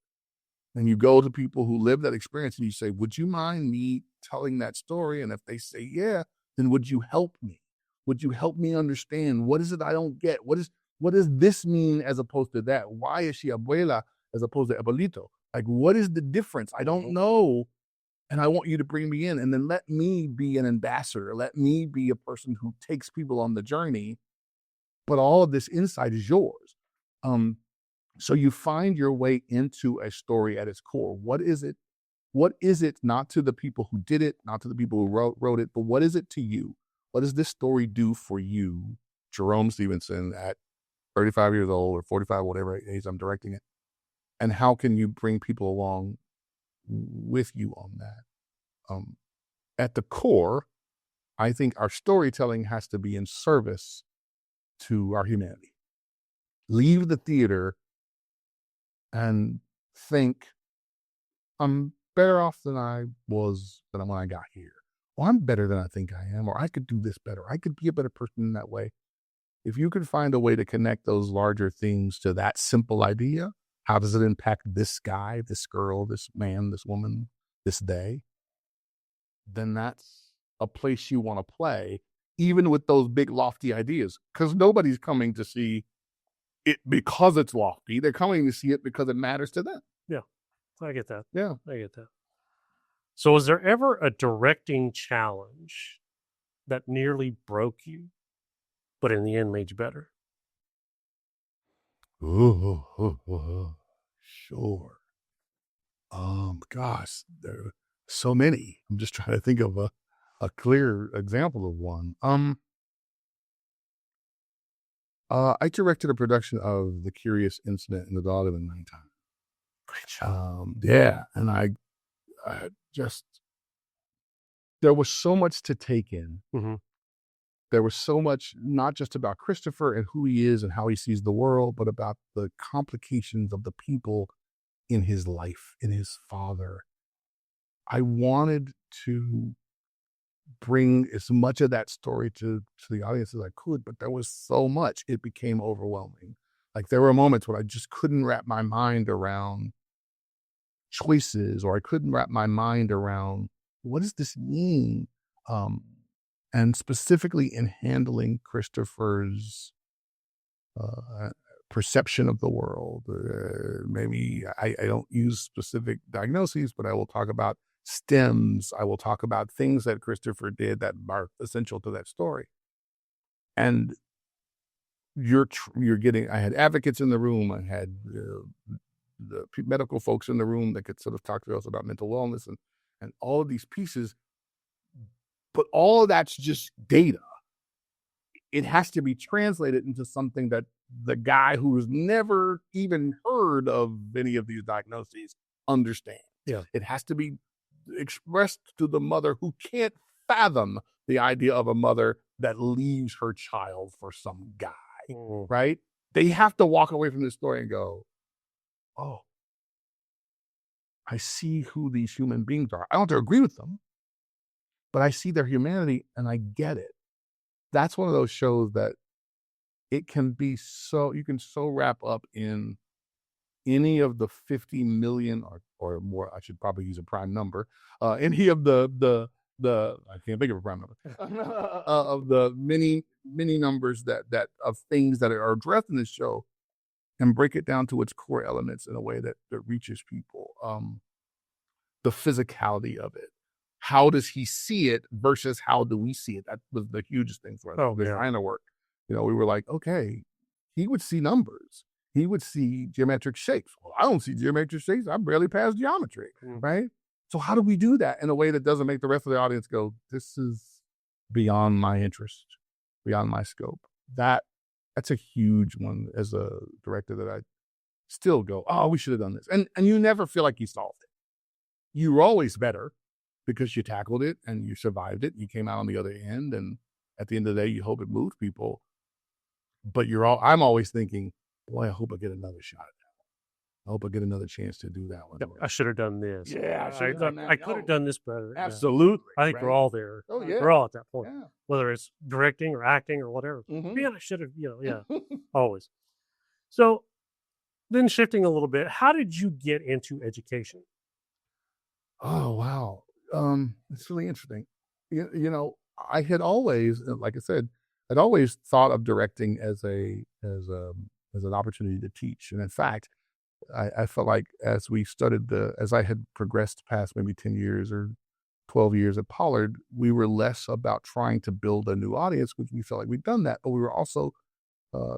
Speaker 3: And you go to people who live that experience and you say, would you mind me telling that story? And if they say, yeah, then would you help me? Would you help me understand what is it I don't get? What does this mean as opposed to that? Why is she abuela as opposed to abuelito? Like, what is the difference? I don't know. And I want you to bring me in, and then let me be an ambassador. Let me be a person who takes people on the journey. But all of this insight is yours. So you find your way into a story at its core. What is it? What is it? Not to the people who did it, not to the people who wrote it, but what is it to you? What does this story do for you, Jerome Stevenson, at 35 years old or 45, whatever age I'm directing it? And how can you bring people along with you on that? At the core, I think our storytelling has to be in service to our humanity. Leave the theater and think, I'm better off than I was when I got here. Or I'm better than I think I am, or I could do this better. I could be a better person in that way. If you could find a way to connect those larger themes to that simple idea, how does it impact this guy, this girl, this man, this woman, this day? Then that's a place you want to play, even with those big lofty ideas, because nobody's coming to see it because it's lofty. They're coming to see it because it matters to them.
Speaker 2: Yeah, I get that.
Speaker 3: Yeah.
Speaker 2: I get that. So was there ever a directing challenge that nearly broke you, but in the end made you better?
Speaker 3: Sure. Gosh, there are so many. I'm just trying to think of a clear example of one. I directed a production of The Curious Incident in the Dawn of the Nighttime.
Speaker 2: Great job.
Speaker 3: Yeah, and I just, there was so much to take in.
Speaker 2: Mm-hmm.
Speaker 3: There was so much, not just about Christopher and who he is and how he sees the world, but about the complications of the people in his life, in his father. I wanted to bring as much of that story to the audience as I could, but there was so much, it became overwhelming. Like there were moments when I just couldn't wrap my mind around choices, or I couldn't wrap my mind around what does this mean? And specifically in handling Christopher's perception of the world. Maybe I don't use specific diagnoses, but I will talk about stems. I will talk about things that Christopher did that are essential to that story. And you're getting, I had advocates in the room. I had the medical folks in the room that could sort of talk to us about mental wellness and all of these pieces. But all of that's just data. It has to be translated into something that the guy who's never even heard of any of these diagnoses understands.
Speaker 2: Yeah.
Speaker 3: It has to be expressed to the mother who can't fathom the idea of a mother that leaves her child for some guy, right? They have to walk away from this story and go, oh, I see who these human beings are. I don't have to agree with them, but I see their humanity and I get it. That's one of those shows that it can be so, you can so wrap up in any of the 50 million or more, I should probably use a prime number, any of the I can't think of a prime number, of the many numbers that of things that are addressed in this show, and break it down to its core elements in a way that reaches people. The physicality of it. How does he see it versus how do we see it? That was the hugest thing for us.
Speaker 2: Oh,
Speaker 3: the designer work. You know, we were like, okay, he would see numbers. He would see geometric shapes. Well, I don't see geometric shapes. I barely pass geometry, right? So how do we do that in a way that doesn't make the rest of the audience go, this is beyond my interest, beyond my scope? That's a huge one as a director that I still go, oh, we should have done this. And you never feel like you solved it. You were always better because you tackled it and you survived it. You came out on the other end, and at the end of the day, you hope it moved people. But I'm always thinking, boy, I hope I get another shot at that. I hope I get another chance to do that one.
Speaker 2: I should have done this.
Speaker 3: Yeah,
Speaker 2: I could have done this better.
Speaker 3: Absolutely.
Speaker 2: Yeah. I think we're all there.
Speaker 3: Oh, yeah.
Speaker 2: We're all at that point,
Speaker 3: Yeah.
Speaker 2: whether it's directing or acting or whatever.
Speaker 3: Mhm.
Speaker 2: Man, I should have, always. So then shifting a little bit, how did you get into education?
Speaker 3: Oh, wow. It's really interesting. You know, I had always, like I said, I'd always thought of directing as an opportunity to teach. And in fact, I felt like as I had progressed past maybe 10 years or 12 years at Pollard, we were less about trying to build a new audience, which we felt like we'd done that, but we were also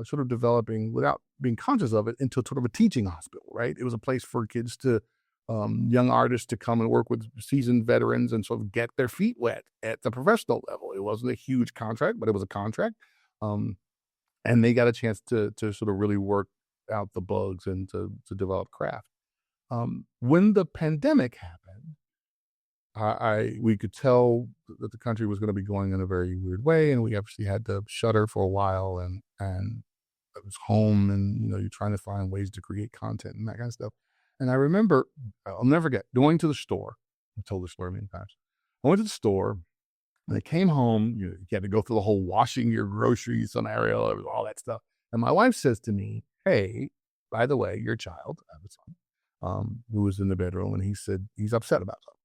Speaker 3: sort of developing, without being conscious of it, into sort of a teaching hospital, right? It was a place for kids to, young artists to come and work with seasoned veterans and sort of get their feet wet at the professional level. It wasn't a huge contract, but it was a contract. And they got a chance to sort of really work out the bugs and to develop craft. When the pandemic happened, we could tell that the country was going to be going in a very weird way, and we obviously had to shutter for a while, and it was home, and you're trying to find ways to create content and that kind of stuff. And I remember, I'll never forget, going to the store. I told this story many times. I went to the store, and I came home. You had to go through the whole washing your groceries scenario, all that stuff. And my wife says to me, "Hey, by the way, your child," I have a son, who was in the bedroom, and he said he's upset about something.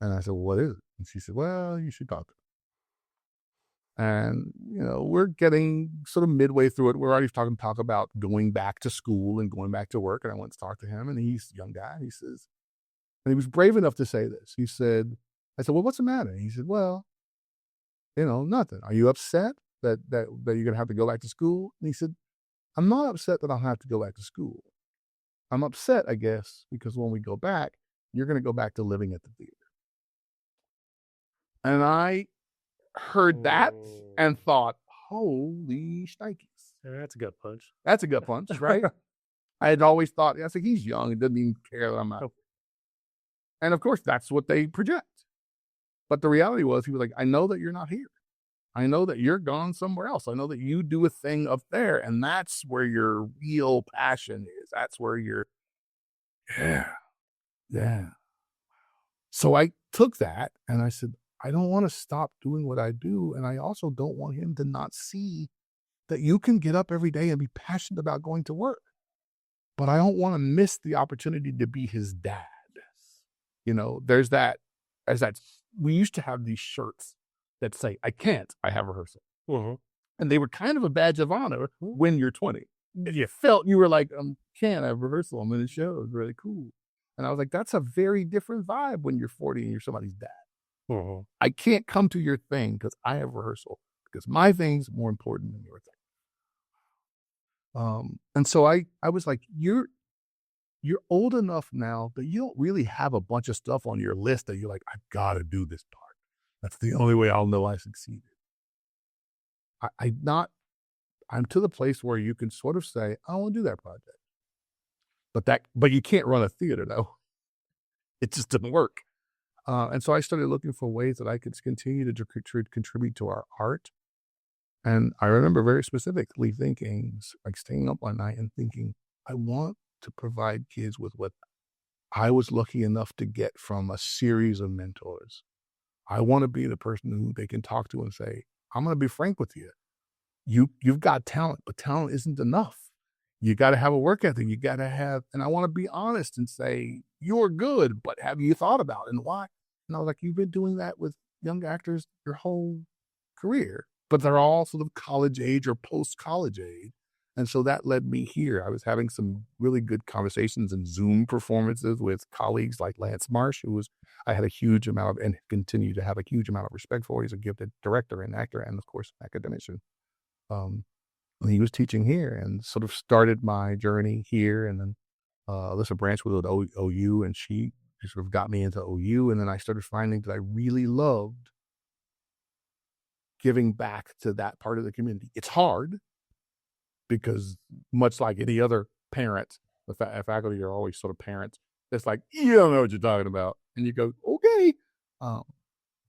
Speaker 3: And I said, "Well, what is it?" And she said, "Well, you should talk to him." And, we're getting sort of midway through it. We're already talk about going back to school and going back to work. And I went to talk to him, and he's a young guy. He says, and he was brave enough to say this. I said, "Well, what's the matter?" And he said, "Well, nothing. Are you upset that you're going to have to go back to school?" And he said, "I'm not upset that I'll have to go back to school. I'm upset, I guess, because when we go back, you're going to go back to living at the theater." And I heard that and thought, holy shnikes.
Speaker 2: That's a gut punch.
Speaker 3: That's a gut punch, right? I had always thought, he's young. He doesn't even care that I'm not. And of course, that's what they project. But the reality was, he was like, "I know that you're not here. I know that you're gone somewhere else. I know that you do a thing up there. And that's where your real passion is. That's where yeah. So I took that and I said, I don't want to stop doing what I do. And I also don't want him to not see that you can get up every day and be passionate about going to work. But I don't want to miss the opportunity to be his dad. There's that, we used to have these shirts that say, "I can't, I have rehearsal."
Speaker 2: Mm-hmm.
Speaker 3: And they were kind of a badge of honor when you're 20. You felt you were like, "Can't, I have rehearsal. I'm in the show. It's really cool." And I was like, that's a very different vibe when you're 40 and you're somebody's dad.
Speaker 2: Mm-hmm.
Speaker 3: I can't come to your thing because I have rehearsal, because my thing's more important than your thing. And so I was like, you're old enough now that you don't really have a bunch of stuff on your list that you're like, "I've got to do this part. That's the only way I'll know I succeeded." I'm to the place where you can sort of say, "I want to do that project." But you can't run a theater though. It just doesn't work. And so I started looking for ways that I could continue to contribute to our art. And I remember very specifically thinking, like staying up one night and thinking, I want to provide kids with what I was lucky enough to get from a series of mentors. I want to be the person who they can talk to and say, "I'm going to be frank with you. You've got talent, but talent isn't enough. You got to have a work ethic. You got to have," and I want to be honest and say, "You're good, but have you thought about it and why?" And I was like, "You've been doing that with young actors your whole career, but they're all sort of college age or post-college age." And so that led me here. I was having some really good conversations and Zoom performances with colleagues like Lance Marsh, I had a huge amount of, and continue to have a huge amount of respect for. He's a gifted director and actor and, of course, academician. He was teaching here and sort of started my journey here. And then Alyssa Branch was at OU, and she sort of got me into OU. And then I started finding that I really loved giving back to that part of the community. It's hard because, much like any other parent, the faculty are always sort of parents. It's like, "You don't know what you're talking about." And you go, "Okay."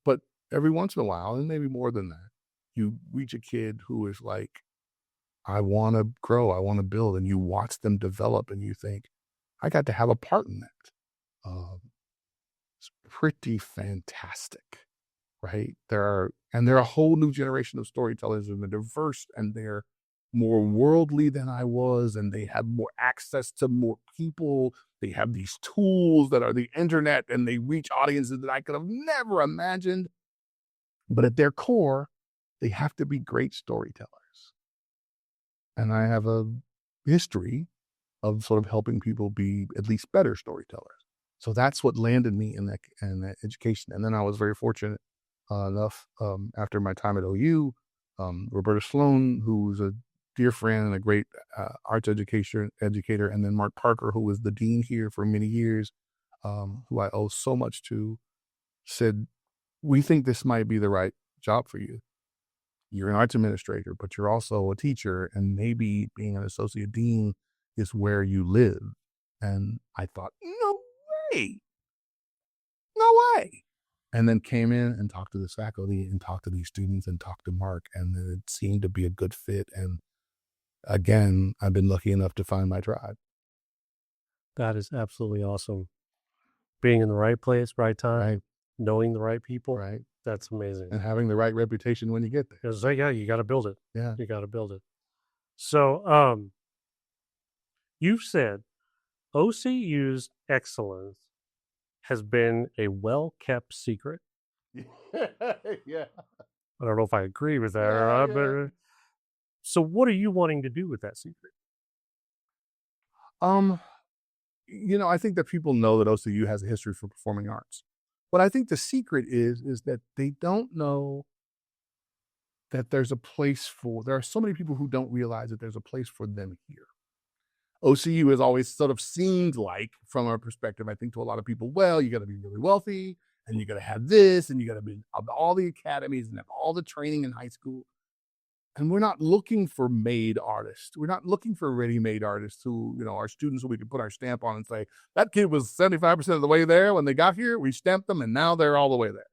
Speaker 3: But every once in a while, and maybe more than that, you reach a kid who is like, "I want to grow, I want to build," and you watch them develop and you think, I got to have a part in that. It's pretty fantastic, right? They're a whole new generation of storytellers, and they're diverse, and they're more worldly than I was, and they have more access to more people. They have these tools that are the internet, and they reach audiences that I could have never imagined. But at their core, they have to be great storytellers. And I have a history of sort of helping people be at least better storytellers. So that's what landed me in that education. And then I was very fortunate enough, after my time at OU, Roberta Sloan, who was a dear friend and a great arts educator, and then Mark Parker, who was the dean here for many years, who I owe so much to, said, "We think this might be the right job for you. You're an arts administrator, but you're also a teacher, and maybe being an associate dean is where you live." And I thought, no way. And then came in and talked to this faculty and talked to these students and talked to Mark, and it seemed to be a good fit. And again, I've been lucky enough to find my tribe.
Speaker 2: That is absolutely awesome. Being in the right place, right time,
Speaker 3: Right.
Speaker 2: knowing the right people.
Speaker 3: Right.
Speaker 2: That's amazing.
Speaker 3: And having the right reputation when you get there.
Speaker 2: Because yeah, you got to build it.
Speaker 3: Yeah.
Speaker 2: You got to build it. So, you've said OCU's excellence has been a well-kept secret.
Speaker 3: Yeah.
Speaker 2: I don't know if I agree with that or
Speaker 3: Yeah,
Speaker 2: not,
Speaker 3: yeah.
Speaker 2: but so what are you wanting to do with that secret?
Speaker 3: I think that people know that OCU has a history for performing arts. But I think the secret is that they don't know that there are so many people who don't realize that there's a place for them here. OCU has always sort of seemed like, from our perspective, I think to a lot of people, well, you got to be really wealthy and you got to have this and you got to be all the academies and have all the training in high school. And we're not looking for made artists. We're not looking for ready-made artists who, are students who we can put our stamp on and say, that kid was 75% of the way there when they got here. We stamped them and now they're all the way there.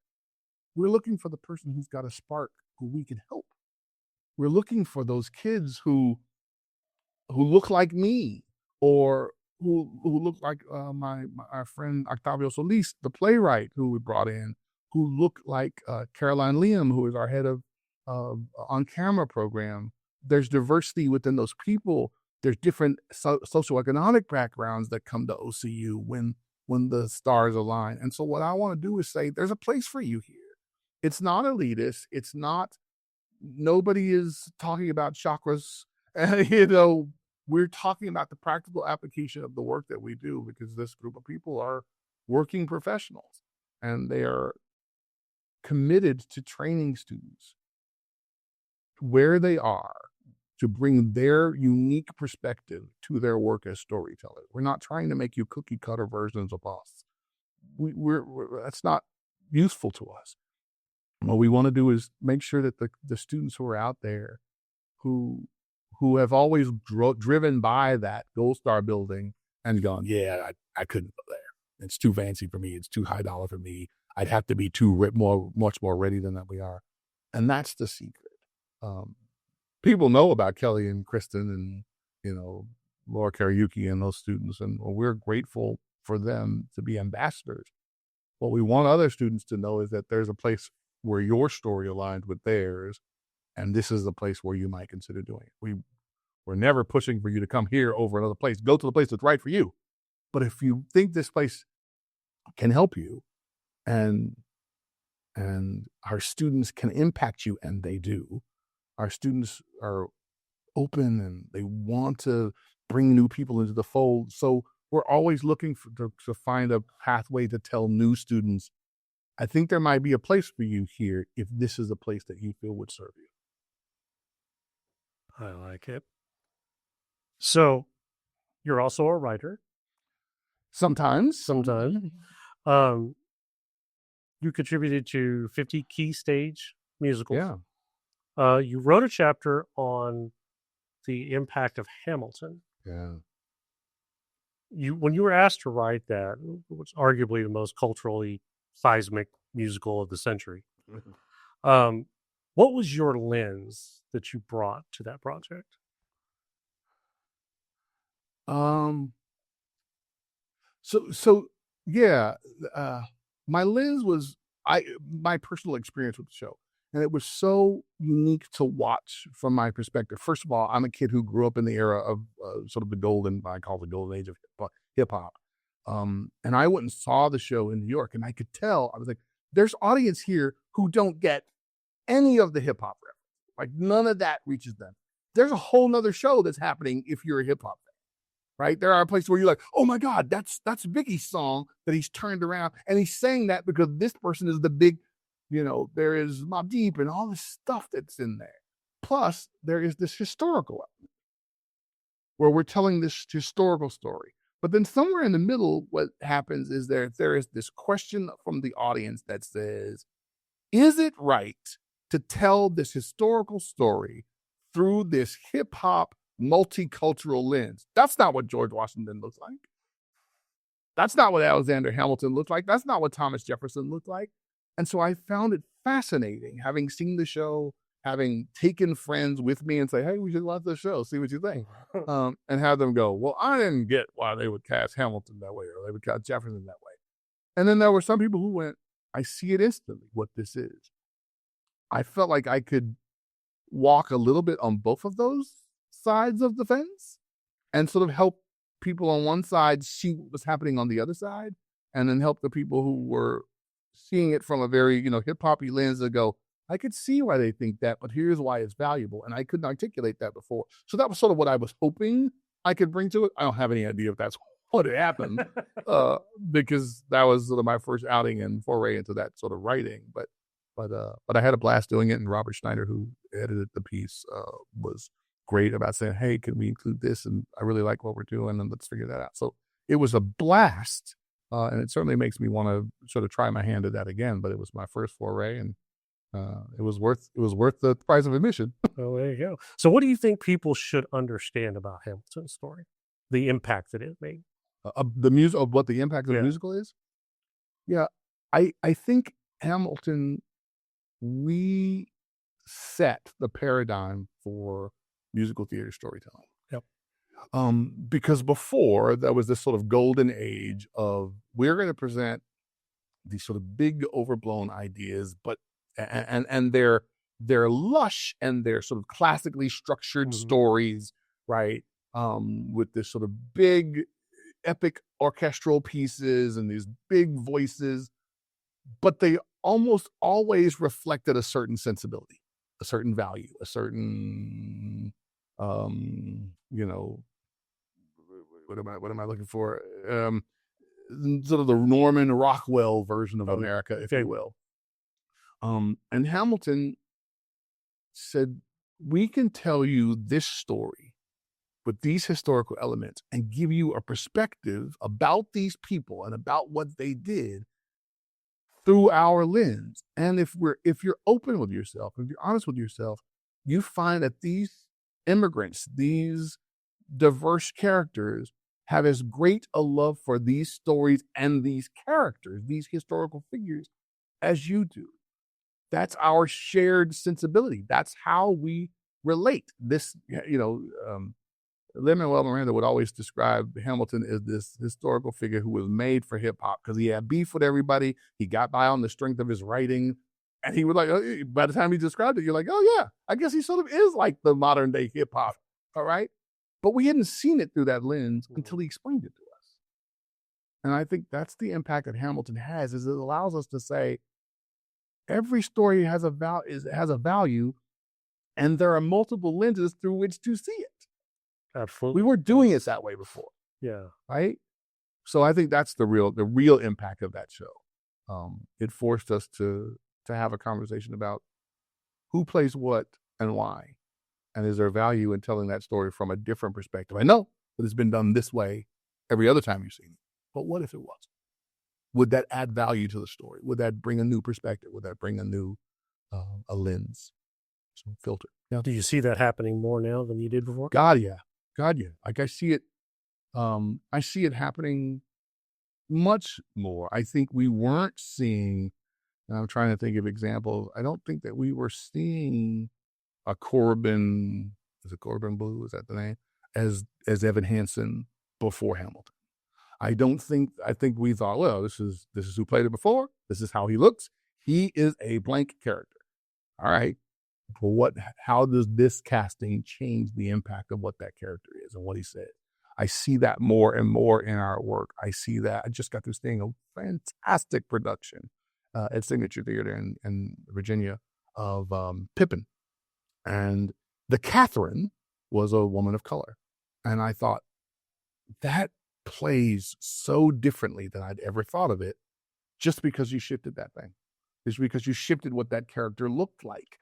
Speaker 3: We're looking for the person who's got a spark who we can help. We're looking for those kids who look like me or who look like our friend Octavio Solis, the playwright who we brought in, who look like Caroline Liam, who is our head of on-camera program. There's diversity within those people. There's different socioeconomic backgrounds that come to OCU when the stars align. And so what I want to do is say, there's a place for you here. It's not elitist. It's not, nobody is talking about chakras. We're talking about the practical application of the work that we do, because this group of people are working professionals and they are committed to training students where they are to bring their unique perspective to their work as storytellers. We're not trying to make you cookie cutter versions of us. That's not useful to us. What we want to do is make sure that the students who are out there who have always driven by that Gold Star building and gone, yeah, I couldn't go there. It's too fancy for me. It's too high dollar for me. I'd have to be much more ready than that we are. And that's the secret. People know about Kelly and Kristen and, Laura Kariuki and those students, and we're grateful for them to be ambassadors. What we want other students to know is that there's a place where your story aligned with theirs, and this is the place where you might consider doing it. We're never pushing for you to come here over another place. Go to the place that's right for you. But if you think this place can help you and our students can impact you, and they do, our students are open and they want to bring new people into the fold. So we're always looking to find a pathway to tell new students, I think there might be a place for you here if this is a place that you feel would serve you.
Speaker 2: I like it. So you're also a writer.
Speaker 3: Sometimes.
Speaker 2: You contributed to 50 key stage musicals.
Speaker 3: Yeah.
Speaker 2: You wrote a chapter on the impact of Hamilton.
Speaker 3: Yeah.
Speaker 2: When you were asked to write that, which arguably the most culturally seismic musical of the century, what was your lens that you brought to that project? My lens was my personal experience with the show. And it was so unique to watch from my perspective. First of all, I'm a kid who grew up in the era of sort of I call the golden age of hip hop. And I went and saw the show in New York, and I could tell, I was like, there's audience here who don't get any of the hip hop reference. Like none of that reaches them. There's a whole nother show that's happening if you're a hip hop fan, right? There are places where you're like, oh my God, that's Biggie's song that he's turned around. And he's saying that because this person is the big, there is Mobb Deep and all this stuff that's in there. Plus, there is this historical element where we're telling this historical story. But then somewhere in the middle, what happens is there is this question from the audience that says, is it right to tell this historical story through this hip hop multicultural lens? That's not what George Washington looks like. That's not what Alexander Hamilton looked like. That's not what Thomas Jefferson looked like. And so I found it fascinating, having seen the show
Speaker 3: having taken friends with me and say, hey, we should watch the show, see what you think. And have them go, well, I didn't get why they would cast Hamilton that way or they would cast Jefferson that way. And then there were some people who went, I see it instantly what this is. I felt like I could walk a little bit on both of those sides of the fence and sort of help people on one side see what was happening on the other side, and then help the people who were seeing it from a very, hip-hop-y lens to go, I could see why they think that, but here's why it's valuable. And I couldn't articulate that before. So that was sort of what I was hoping I could bring to it. I don't have any idea if that's what happened, because that was sort of my first outing and foray into that sort of writing. But I had a blast doing it, and Robert Schneider, who edited the piece, was great about saying, hey, can we include this? And I really like what we're doing, and let's figure that out. So it was a blast, and it certainly makes me want to sort of try my hand at that again. But it was my first foray, and it was worth the price of admission.
Speaker 2: Oh, there you go. So what do you think people should understand about Hamilton's story, the impact that it made?
Speaker 3: Of what the impact of the musical is? Yeah, I think Hamilton reset the paradigm for musical theater storytelling.
Speaker 2: Yep.
Speaker 3: Because before there was this sort of golden age of we're going to present these sort of big overblown ideas, but and they're lush and they're sort of classically structured stories, right? With this sort of big epic orchestral pieces and these big voices, but they almost always reflected a certain sensibility, a certain value, a certain, what am I looking for? Sort of the Norman Rockwell version of America, if you will. And Hamilton said, we can tell you this story with these historical elements and give you a perspective about these people and about what they did through our lens. And if you're open with yourself, if you're honest with yourself, you find that these immigrants, these diverse characters, have as great a love for these stories and these characters, these historical figures, as you do. That's our shared sensibility. That's how we relate. This, Lin-Manuel Miranda would always describe Hamilton as this historical figure who was made for hip hop because he had beef with everybody. He got by on the strength of his writing. And he would by the time he described it, you're like, oh yeah, I guess he sort of is like the modern day hip hop. All right. But we hadn't seen it through that lens until he explained it to us. And I think that's the impact that Hamilton has, is it allows us to say, every story has a value, and there are multiple lenses through which to see it.
Speaker 2: Absolutely.
Speaker 3: We weren't doing it that way before.
Speaker 2: Yeah.
Speaker 3: Right? So I think that's the real impact of that show. It forced us to have a conversation about who plays what and why. And is there value in telling that story from a different perspective? I know that it's been done this way every other time you've seen it. But what if it wasn't? Would that add value to the story? Would that bring a new perspective? Would that bring a new a lens, some filter?
Speaker 2: Now, do you see that happening more now than you did before?
Speaker 3: God, yeah. Like I see it happening much more. I think we weren't seeing, and I'm trying to think of examples. I don't think that we were seeing a Corbin, is it Corbin Blue? Is that the name? As Evan Hansen before Hamilton. I think we thought, well, this is who played it before. This is how he looks. He is a blank character. All right. But how does this casting change the impact of what that character is and what he said? I see that more and more in our work. I see that. I just got through seeing a fantastic production at Signature Theater in Virginia of Pippin. And the Catherine was a woman of color. And I thought, that plays so differently than I'd ever thought of it, just because you shifted that thing. Just because you shifted what that character looked like.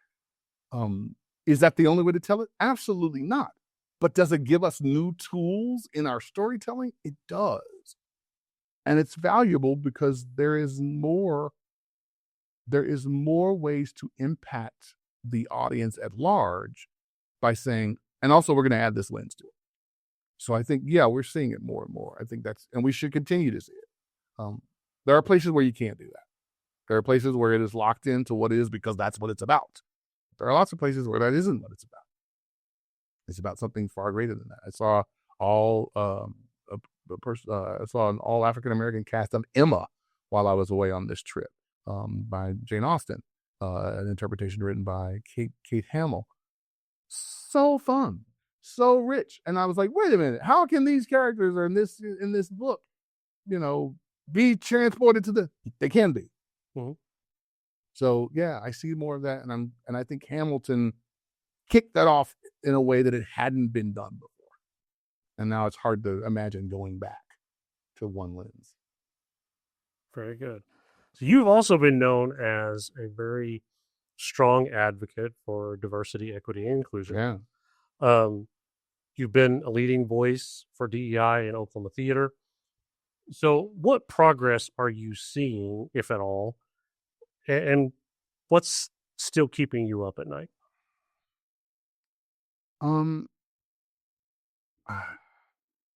Speaker 3: Is that the only way to tell it? Absolutely not. But does it give us new tools in our storytelling? It does. And it's valuable because there is more ways to impact the audience at large by saying, and also we're going to add this lens to it. So I think, yeah, we're seeing it more and more. I think and we should continue to see it. There are places where you can't do that. There are places where it is locked into what it is because that's what it's about. There are lots of places where that isn't what it's about. It's about something far greater than that. I saw I saw an all African American cast of Emma while I was away on this trip, by Jane Austen, an interpretation written by Kate Hamill. So fun, so rich, and I was like, wait a minute, how can these characters are in this book, be transported to the? They can be.
Speaker 2: Mm-hmm.
Speaker 3: So yeah, I see more of that, and I think Hamilton kicked that off in a way that it hadn't been done before. And now it's hard to imagine going back to one lens.
Speaker 2: Very good. So you've also been known as a very strong advocate for diversity, equity, and inclusion.
Speaker 3: Yeah.
Speaker 2: You've been a leading voice for DEI in Oklahoma theater. So what progress are you seeing, if at all? And what's still keeping you up at night?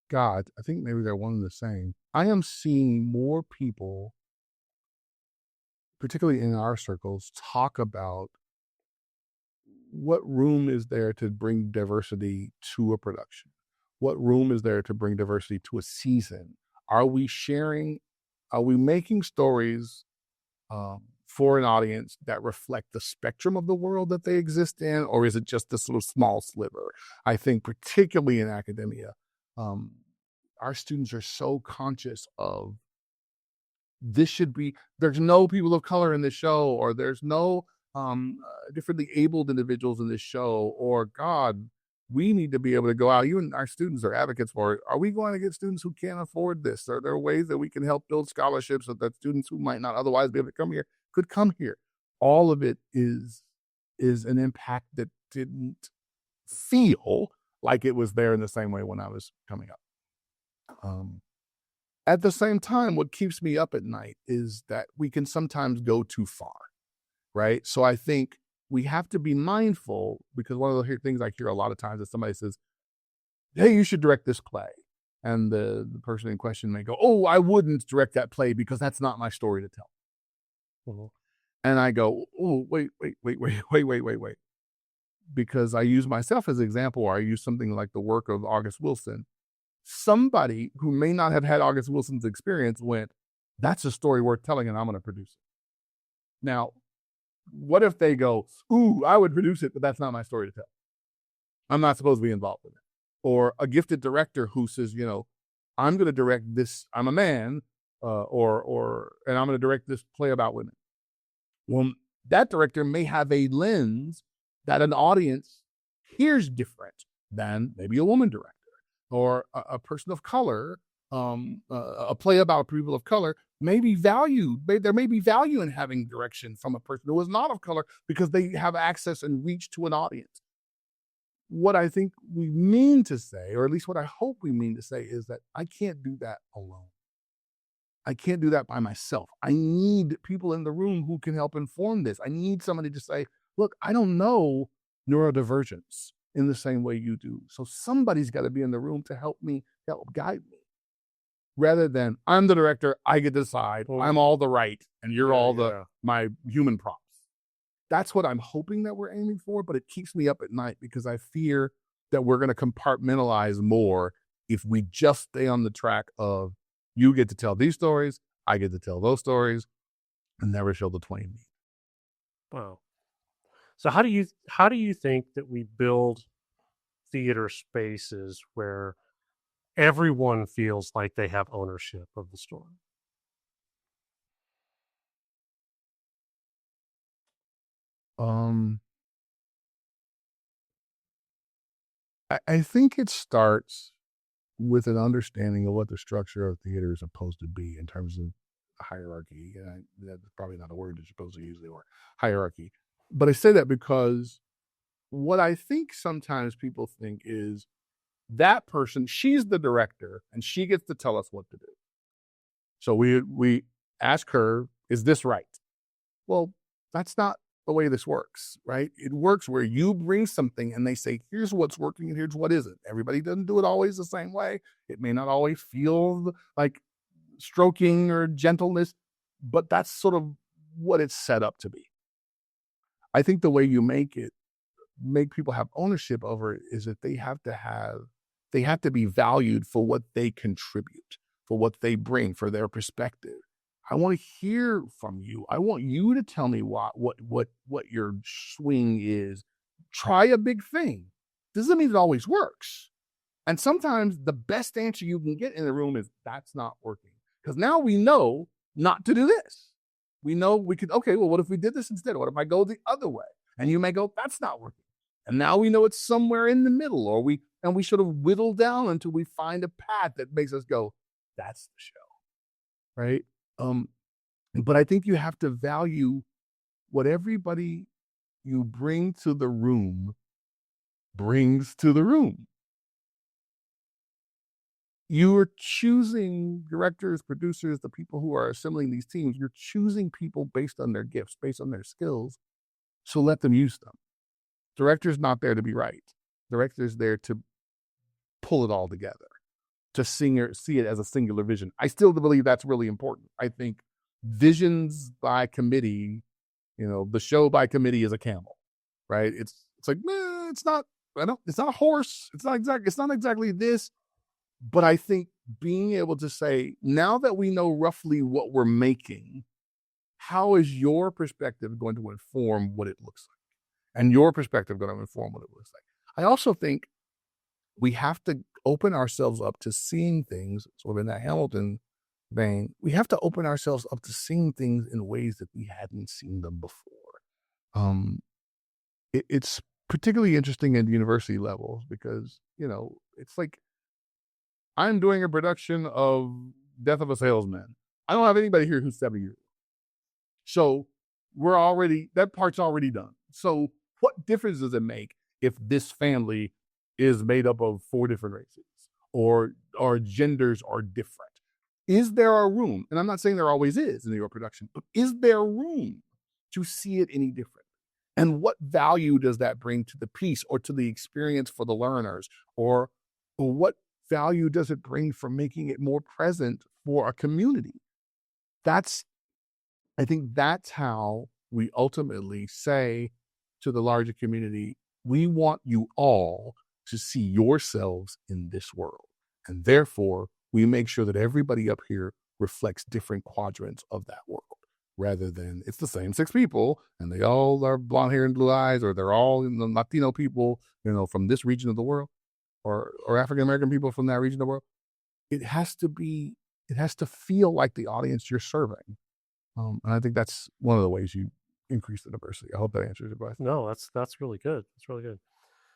Speaker 3: God, I think maybe they're one and the same. I am seeing more people, particularly in our circles, talk about what room is there to bring diversity to a production? What room is there to bring diversity to a season? Are we making stories for an audience that reflect the spectrum of the world that they exist in, or is it just this little small sliver? I think particularly in academia, our students are so conscious of there's no people of color in this show, or there's no differently abled individuals in this show, or God, we need to be able to go out. Even our students are advocates for it. Are we going to get students who can't afford this? Are there ways that we can help build scholarships so that students who might not otherwise be able to come here could come here? All of it is an impact that didn't feel like it was there in the same way when I was coming up. At the same time, what keeps me up at night is that we can sometimes go too far, right? So I think we have to be mindful, because one of the things I hear a lot of times is somebody says, hey, you should direct this play. And the person in question may go, oh, I wouldn't direct that play because that's not my story to tell.
Speaker 2: Mm-hmm.
Speaker 3: And I go, oh, wait. Because I use myself as an example, or I use something like the work of August Wilson. Somebody who may not have had August Wilson's experience went, that's a story worth telling and I'm going to produce it. Now, what if they go, ooh, I would produce it, but that's not my story to tell. I'm not supposed to be involved in it. Or a gifted director who says, I'm going to direct this, I'm a man, and I'm going to direct this play about women. Well, that director may have a lens that an audience hears different than maybe a woman director or a person of color. A play about people of color may be valued. There may be value in having direction from a person who is not of color because they have access and reach to an audience. What I think we mean to say, or at least what I hope we mean to say, is that I can't do that alone. I can't do that by myself. I need people in the room who can help inform this. I need somebody to say, look, I don't know neurodivergence in the same way you do. So somebody's got to be in the room to help guide me. Rather than, I'm the director, I get to decide, I'm all the right, and you're my human props. That's what I'm hoping that we're aiming for, but it keeps me up at night because I fear that we're going to compartmentalize more if we just stay on the track of, you get to tell these stories, I get to tell those stories, and never show the twain meet.
Speaker 2: Wow. So how do you think that we build theater spaces where everyone feels like they have ownership of the story?
Speaker 3: I think it starts with an understanding of what the structure of theater is supposed to be in terms of hierarchy. And that's probably not a word that you're supposed to use, or hierarchy. But I say that because what I think sometimes people think is that person, she's the director and she gets to tell us what to do. So we ask her, is this right? Well, that's not the way this works, right? It works where you bring something and they say, here's what's working and here's what isn't. Everybody doesn't do it always the same way. It may not always feel like stroking or gentleness, but that's sort of what it's set up to be. I think the way you make people have ownership over it is that they have to be valued for what they contribute, for what they bring, for their perspective. I want to hear from you. I want you to tell me what your swing is. Try a big thing. Doesn't mean it always works. And sometimes the best answer you can get in the room is that's not working. Because now we know not to do this. We know we could, okay, well, what if we did this instead? What if I go the other way? And you may go, that's not working. And now we know it's somewhere in the middle, or we sort of whittle down until we find a path that makes us go, that's the show. Right? But I think you have to value what everybody you bring to the room brings to the room. You are choosing directors, producers, the people who are assembling these teams. You're choosing people based on their gifts, based on their skills. So let them use them. Director's not there to be right. Director's there to pull it all together, to see it as a singular vision. I still believe that's really important. I think visions by committee, the show by committee is a camel, right? It's like, it's not a horse. It's not exactly this. But I think being able to say, now that we know roughly what we're making, how is your perspective going to inform what it looks like? And your perspective going to inform what it looks like. I also think we have to open ourselves up to seeing things, sort of in that Hamilton vein. We have to open ourselves up to seeing things in ways that we hadn't seen them before. It's particularly interesting at university levels because, it's like, I'm doing a production of Death of a Salesman. I don't have anybody here who's 70 years old. So that part's already done. So what difference does it make if this family is made up of 4 different races or genders are different? Is there a room? And I'm not saying there always is in your production, but is there room to see it any different? And what value does that bring to the piece or to the experience for the learners? Or what value does it bring for making it more present for a community? I think that's how we ultimately say to the larger community, we want you all to see yourselves in this world. And therefore, we make sure that everybody up here reflects different quadrants of that world, rather than it's the same 6 people and they all are blonde hair and blue eyes, or they're all Latino people, from this region of the world, or African-American people from that region of the world. It has to feel like the audience you're serving. And I think that's one of the ways you increase the diversity. I hope that answers your question.
Speaker 2: No, that's really good. That's really good.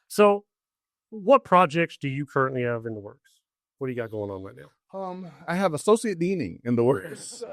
Speaker 2: So what projects do you currently have in the works? What do you got going on right now?
Speaker 3: I have associate deaning in the works.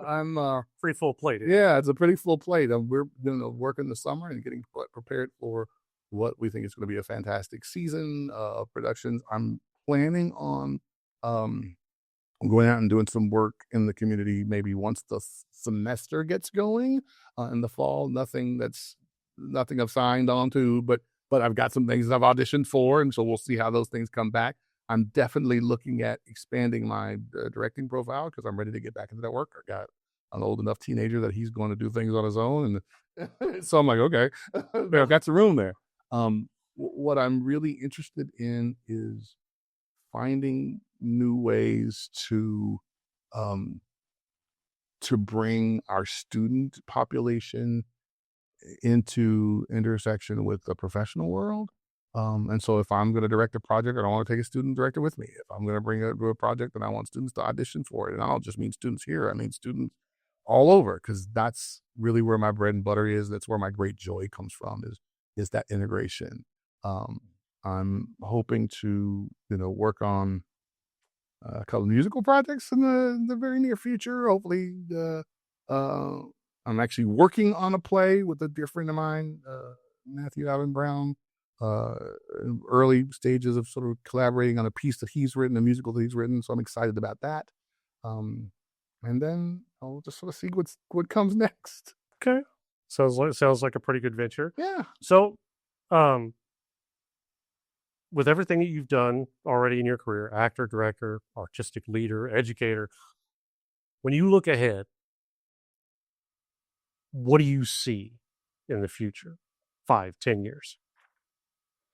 Speaker 3: I'm
Speaker 2: pretty full plate.
Speaker 3: Yeah, it's a pretty full plate. We're working the summer and getting prepared for what we think is going to be a fantastic season of productions. I'm planning on going out and doing some work in the community maybe once the semester gets going in the fall. Nothing I've signed on to, but I've got some things I've auditioned for, and so we'll see how those things come back. I'm definitely looking at expanding my directing profile because I'm ready to get back into that work. I got an old enough teenager that he's going to do things on his own, and so I'm like, okay, I've got some room there. What I'm really interested in is finding new ways to bring our student population into intersection with the professional world. And so if I'm going to direct a project, I don't want to take a student director with me. If I'm going to bring a project, then I want students to audition for it. And I don't just mean students here. I mean students all over, because that's really where my bread and butter is. That's where my great joy comes from, is that integration. I'm hoping to, work on a couple of musical projects in the very near future. Hopefully, I'm actually working on a play with a dear friend of mine, Matthew Alvin Brown, early stages of sort of collaborating on a piece that he's written, a musical that he's written. So I'm excited about that. And then I'll just sort of see what comes next.
Speaker 2: Okay. Sounds like a pretty good venture.
Speaker 3: Yeah.
Speaker 2: So, with everything that you've done already in your career, actor, director, artistic leader, educator, when you look ahead, what do you see in the future, 5, 10 years?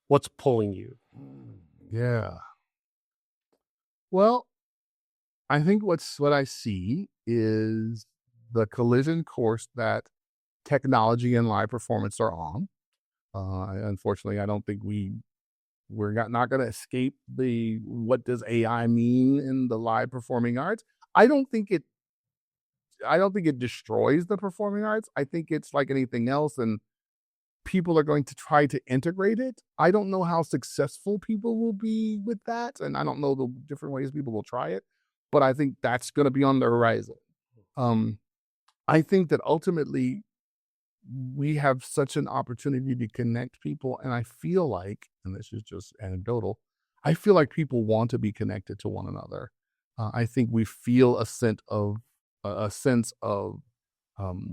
Speaker 2: What's pulling you?
Speaker 3: Yeah. Well, I think what I see is the collision course that technology and live performance are on. Unfortunately, I don't think we're not going to escape the what does AI mean in the live performing arts. I don't think it destroys the performing arts. I think it's like anything else, and people are going to try to integrate it. I don't know how successful people will be with that, and I don't know the different ways people will try it, but I think that's going to be on the horizon. I think that ultimately we have such an opportunity to connect people, and I feel like, and this is just anecdotal, I feel like people want to be connected to one another. I think we feel a sense of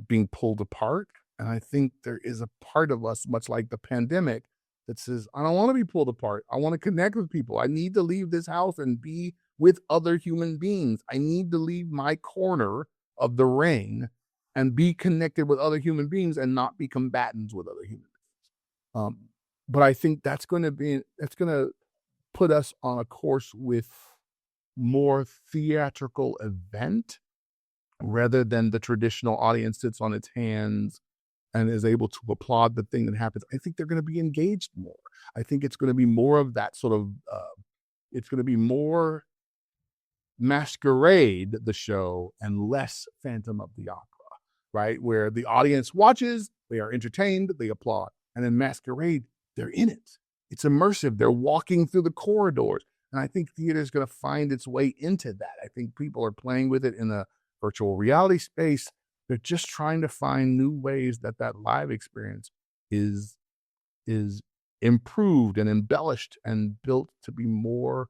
Speaker 3: being pulled apart. And I think there is a part of us, much like the pandemic, that says, I don't want to be pulled apart. I want to connect with people. I need to leave this house and be with other human beings. I need to leave my corner of the ring and be connected with other human beings and not be combatants with other human beings. But I think that's going to put us on a course with more theatrical event rather than the traditional audience sits on its hands and is able to applaud the thing that happens. I think they're going to be engaged more. I think it's going to be more of that sort of, it's going to be more Masquerade, the show, and less Phantom of the Opera, right? Where the audience watches, they are entertained, they applaud. And in Masquerade, they're in it. It's immersive. They're walking through the corridors. And I think theater is going to find its way into that. I think people are playing with it in a virtual reality space. They're just trying to find new ways that live experience is improved and embellished and built to be more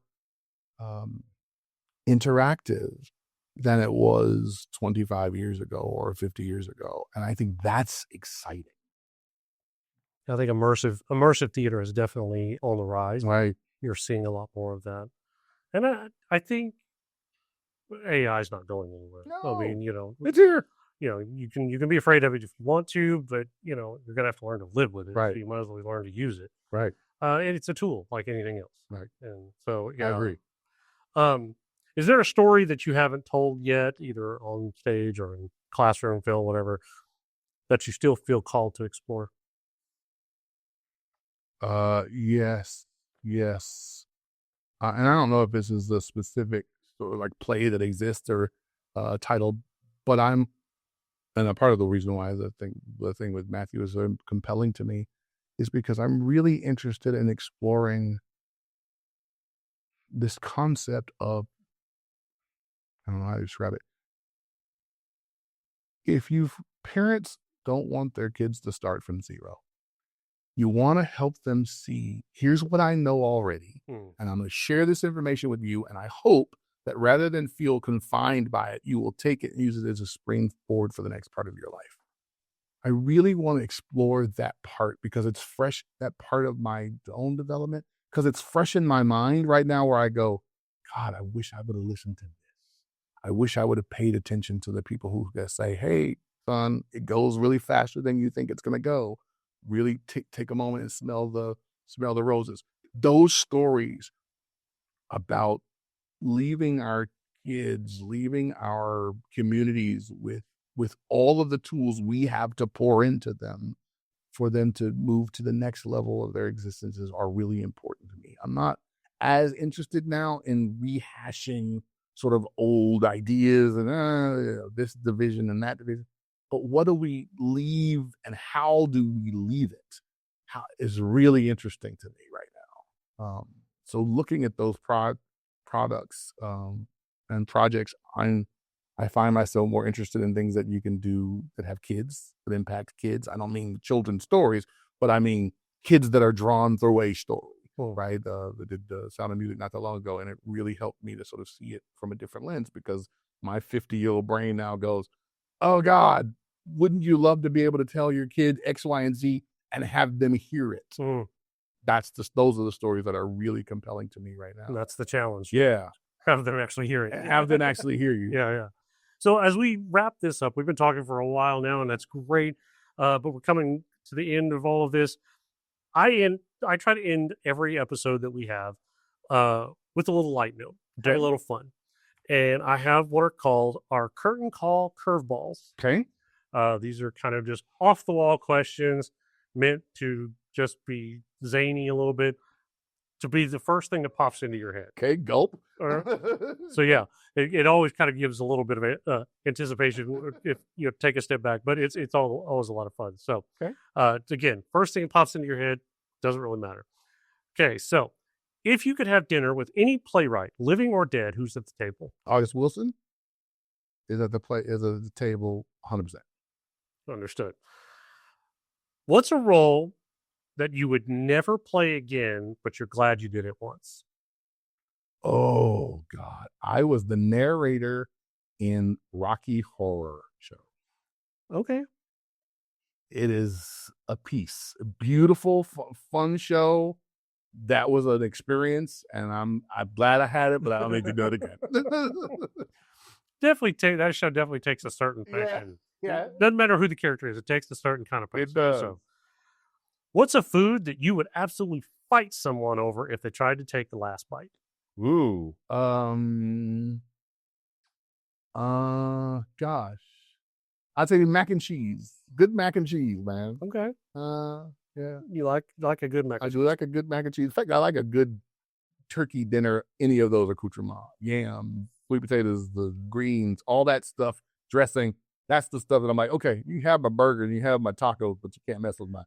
Speaker 3: interactive than it was 25 years ago or 50 years ago. And I think that's exciting.
Speaker 2: I think immersive theater is definitely on the rise.
Speaker 3: Right.
Speaker 2: You're seeing a lot more of that. And I think AI is not going anywhere.
Speaker 3: No,
Speaker 2: I mean,
Speaker 3: it's here.
Speaker 2: You can be afraid of it if you want to, but you're gonna have to learn to live with it.
Speaker 3: Right.
Speaker 2: So you might as well learn to use it.
Speaker 3: Right.
Speaker 2: And it's a tool like anything else.
Speaker 3: Right.
Speaker 2: And so yeah,
Speaker 3: I agree.
Speaker 2: Is there a story that you haven't told yet, either on stage or in classroom, film, whatever, that you still feel called to explore?
Speaker 3: Yes. And I don't know if this is the specific sort of like play that exists or title, but and a part of the reason why the thing with Matthew is so compelling to me is because I'm really interested in exploring this concept of, I don't know how to describe it. If parents don't want their kids to start from zero, you want to help them see, here's what I know already, and I'm going to share this information with you, and I hope that rather than feel confined by it, you will take it and use it as a springboard for the next part of your life. I really want to explore that part because it's fresh, that part of my own development, because it's fresh in my mind right now where I go, God, I wish I would have listened to this. I wish I would have paid attention to the people who say, hey, son, it goes really faster than you think it's going to go. Really take a moment and smell the roses. Those stories about leaving our kids, leaving our communities with all of the tools we have to pour into them for them to move to the next level of their existences are really important to me. I'm not as interested now in rehashing sort of old ideas and this division and that division. But what do we leave and how do we leave it? How is really interesting to me right now. So looking at those products and projects, I find myself more interested in things that you can do that have kids, that impact kids. I don't mean children's stories, but I mean kids that are drawn through a story, right? They did the Sound of Music not that long ago, and it really helped me to sort of see it from a different lens because my 50-year-old brain now goes, oh God, wouldn't you love to be able to tell your kid X, Y, and Z and have them hear it? Those are the stories that are really compelling to me right now.
Speaker 2: And that's the challenge.
Speaker 3: Yeah.
Speaker 2: Have them actually hear it.
Speaker 3: Have them actually hear you.
Speaker 2: Yeah. So as we wrap this up, we've been talking for a while now, and that's great. But we're coming to the end of all of this, I try to end every episode that we have with a little light note, very little fun. And I have what are called our curtain call curveballs.
Speaker 3: Okay.
Speaker 2: These are kind of just off the wall questions meant to just be zany a little bit, to be the first thing that pops into your head.
Speaker 3: Okay, gulp.
Speaker 2: So yeah, it always kind of gives a little bit of anticipation if you take a step back, but it's always a lot of fun. So
Speaker 3: okay.
Speaker 2: Again, first thing that pops into your head, doesn't really matter. Okay, so if you could have dinner with any playwright, living or dead, who's at the table?
Speaker 3: August Wilson is at the table 100%.
Speaker 2: Understood. What's a role that you would never play again, but you're glad you did it once?
Speaker 3: Oh, God. I was the narrator in Rocky Horror Show.
Speaker 2: Okay.
Speaker 3: It is a piece. A beautiful, fun show. That was an experience, and I'm glad I had it, but I don't need to do it again.
Speaker 2: That show definitely takes a certain passion.
Speaker 3: Yeah.
Speaker 2: Doesn't matter who the character is, it takes a certain kind of person.
Speaker 3: It does.
Speaker 2: So, what's a food that you would absolutely fight someone over if they tried to take the last bite?
Speaker 3: Ooh. Gosh. I'd say mac and cheese. Good mac and cheese, man.
Speaker 2: Okay.
Speaker 3: Yeah.
Speaker 2: You like a good mac and cheese?
Speaker 3: I do like a good mac and cheese. In fact, I like a good turkey dinner, any of those accoutrements. Yam, sweet potatoes, the greens, all that stuff, dressing. That's the stuff that I'm like, okay, you have my burger and you have my tacos, but you can't mess with my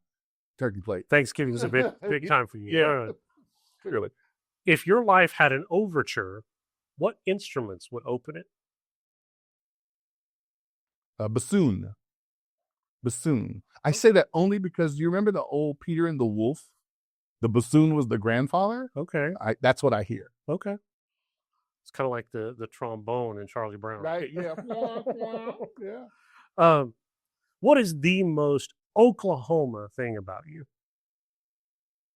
Speaker 3: turkey plate.
Speaker 2: Thanksgiving's a big time for you.
Speaker 3: Yeah. Clearly.
Speaker 2: If your life had an overture, what instruments would open it?
Speaker 3: Bassoon. I say that only because you remember the old Peter and the Wolf? The bassoon was the grandfather?
Speaker 2: Okay.
Speaker 3: That's what I hear.
Speaker 2: Okay. It's kind of like the trombone in Charlie Brown.
Speaker 3: Right, yeah. Yeah.
Speaker 2: What is the most Oklahoma thing about you?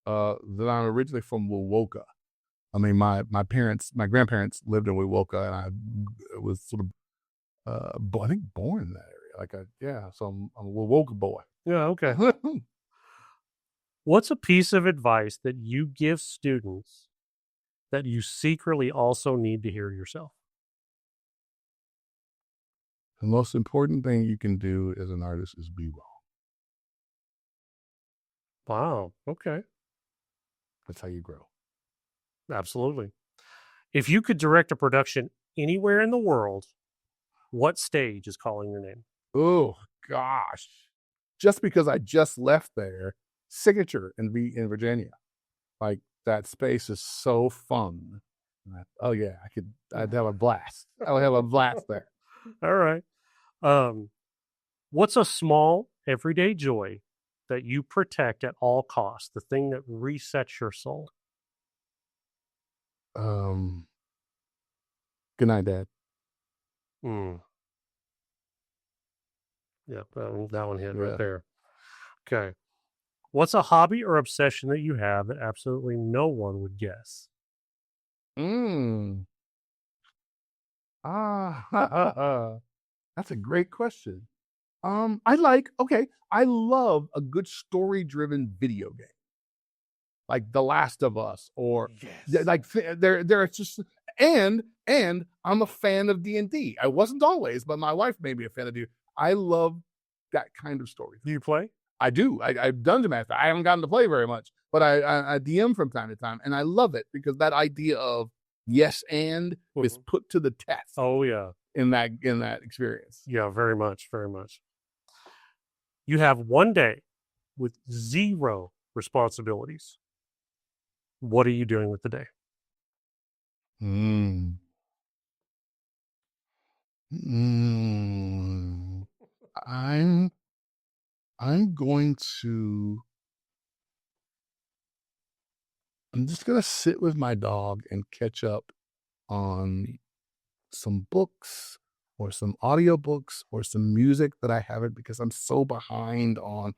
Speaker 3: That I'm originally from Wewoka. I mean, my grandparents lived in Wewoka, and I was sort of, I think, born in that area. So I'm a Wewoka boy.
Speaker 2: Yeah, okay. What's a piece of advice that you give students that you secretly also need to hear yourself?
Speaker 3: The most important thing you can do as an artist is be wrong.
Speaker 2: Wow. Okay.
Speaker 3: That's how you grow.
Speaker 2: Absolutely. If you could direct a production anywhere in the world, what stage is calling your name?
Speaker 3: Oh, gosh. Just because I just left there, Signature in Virginia. Like, that space is so fun. I'd have a blast. I would have a blast there.
Speaker 2: All right. What's a small everyday joy that you protect at all costs? The thing that resets your soul.
Speaker 3: Good night, Dad.
Speaker 2: Yeah, that one hit right there. Okay. What's a hobby or obsession that you have that absolutely no one would guess?
Speaker 3: That's a great question. I love a good story-driven video game. Like The Last of Us, or they're just, and I'm a fan of D&D. I wasn't always, but my wife made me a fan of D&D. I love that kind of story.
Speaker 2: Do you play?
Speaker 3: I do. I've Dungeon Master. I haven't gotten to play very much, but I DM from time to time, and I love it because that idea of yes and is put to the test.
Speaker 2: Oh yeah,
Speaker 3: in that experience.
Speaker 2: Yeah, very much, very much. You have one day with zero responsibilities. What are you doing with the day?
Speaker 3: I'm just going to sit with my dog and catch up on some books or some audiobooks or some music that I haven't, because I'm so behind on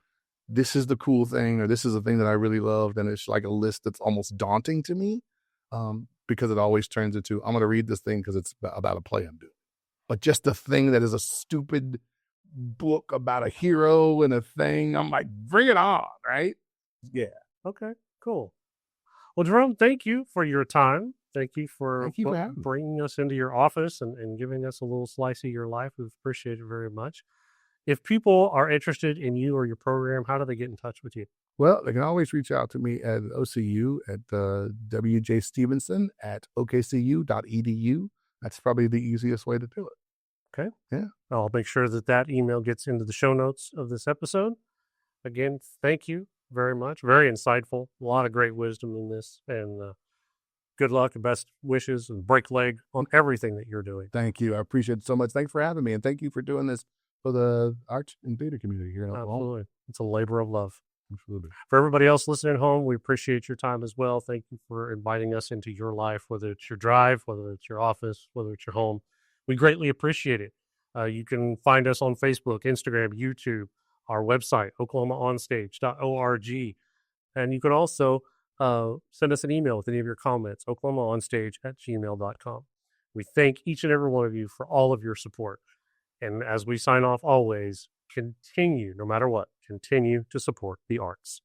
Speaker 3: this is the cool thing or this is the thing that I really loved. And it's like a list that's almost daunting to me because it always turns into, I'm going to read this thing because it's about a play I'm doing. But just the thing that is a stupid book about a hero and a thing. I'm like, bring it on, right? Yeah.
Speaker 2: Okay, cool. Well, Jerome, thank you for your time. Thank you for
Speaker 3: having me.
Speaker 2: bringing us into your office and giving us a little slice of your life. We appreciate it very much. If people are interested in you or your program, how do they get in touch with you?
Speaker 3: Well, they can always reach out to me at OCU at WJ Stevenson at okcu.edu. That's probably the easiest way to do it.
Speaker 2: Okay.
Speaker 3: Yeah.
Speaker 2: I'll make sure that email gets into the show notes of this episode. Again, thank you very much. Very insightful. A lot of great wisdom in this. And good luck and best wishes and break leg on everything that you're doing.
Speaker 3: Thank you. I appreciate it so much. Thanks for having me. And thank you for doing this for the art and theater community here in Oklahoma.
Speaker 2: Absolutely. It's a labor of love.
Speaker 3: Absolutely.
Speaker 2: For everybody else listening at home, we appreciate your time as well. Thank you for inviting us into your life, whether it's your drive, whether it's your office, whether it's your home. We greatly appreciate it. You can find us on Facebook, Instagram, YouTube, our website, oklahomaonstage.org. And you can also send us an email with any of your comments, oklahomaonstage@gmail.com. We thank each and every one of you for all of your support. And as we sign off always, continue, no matter what, continue to support the arts.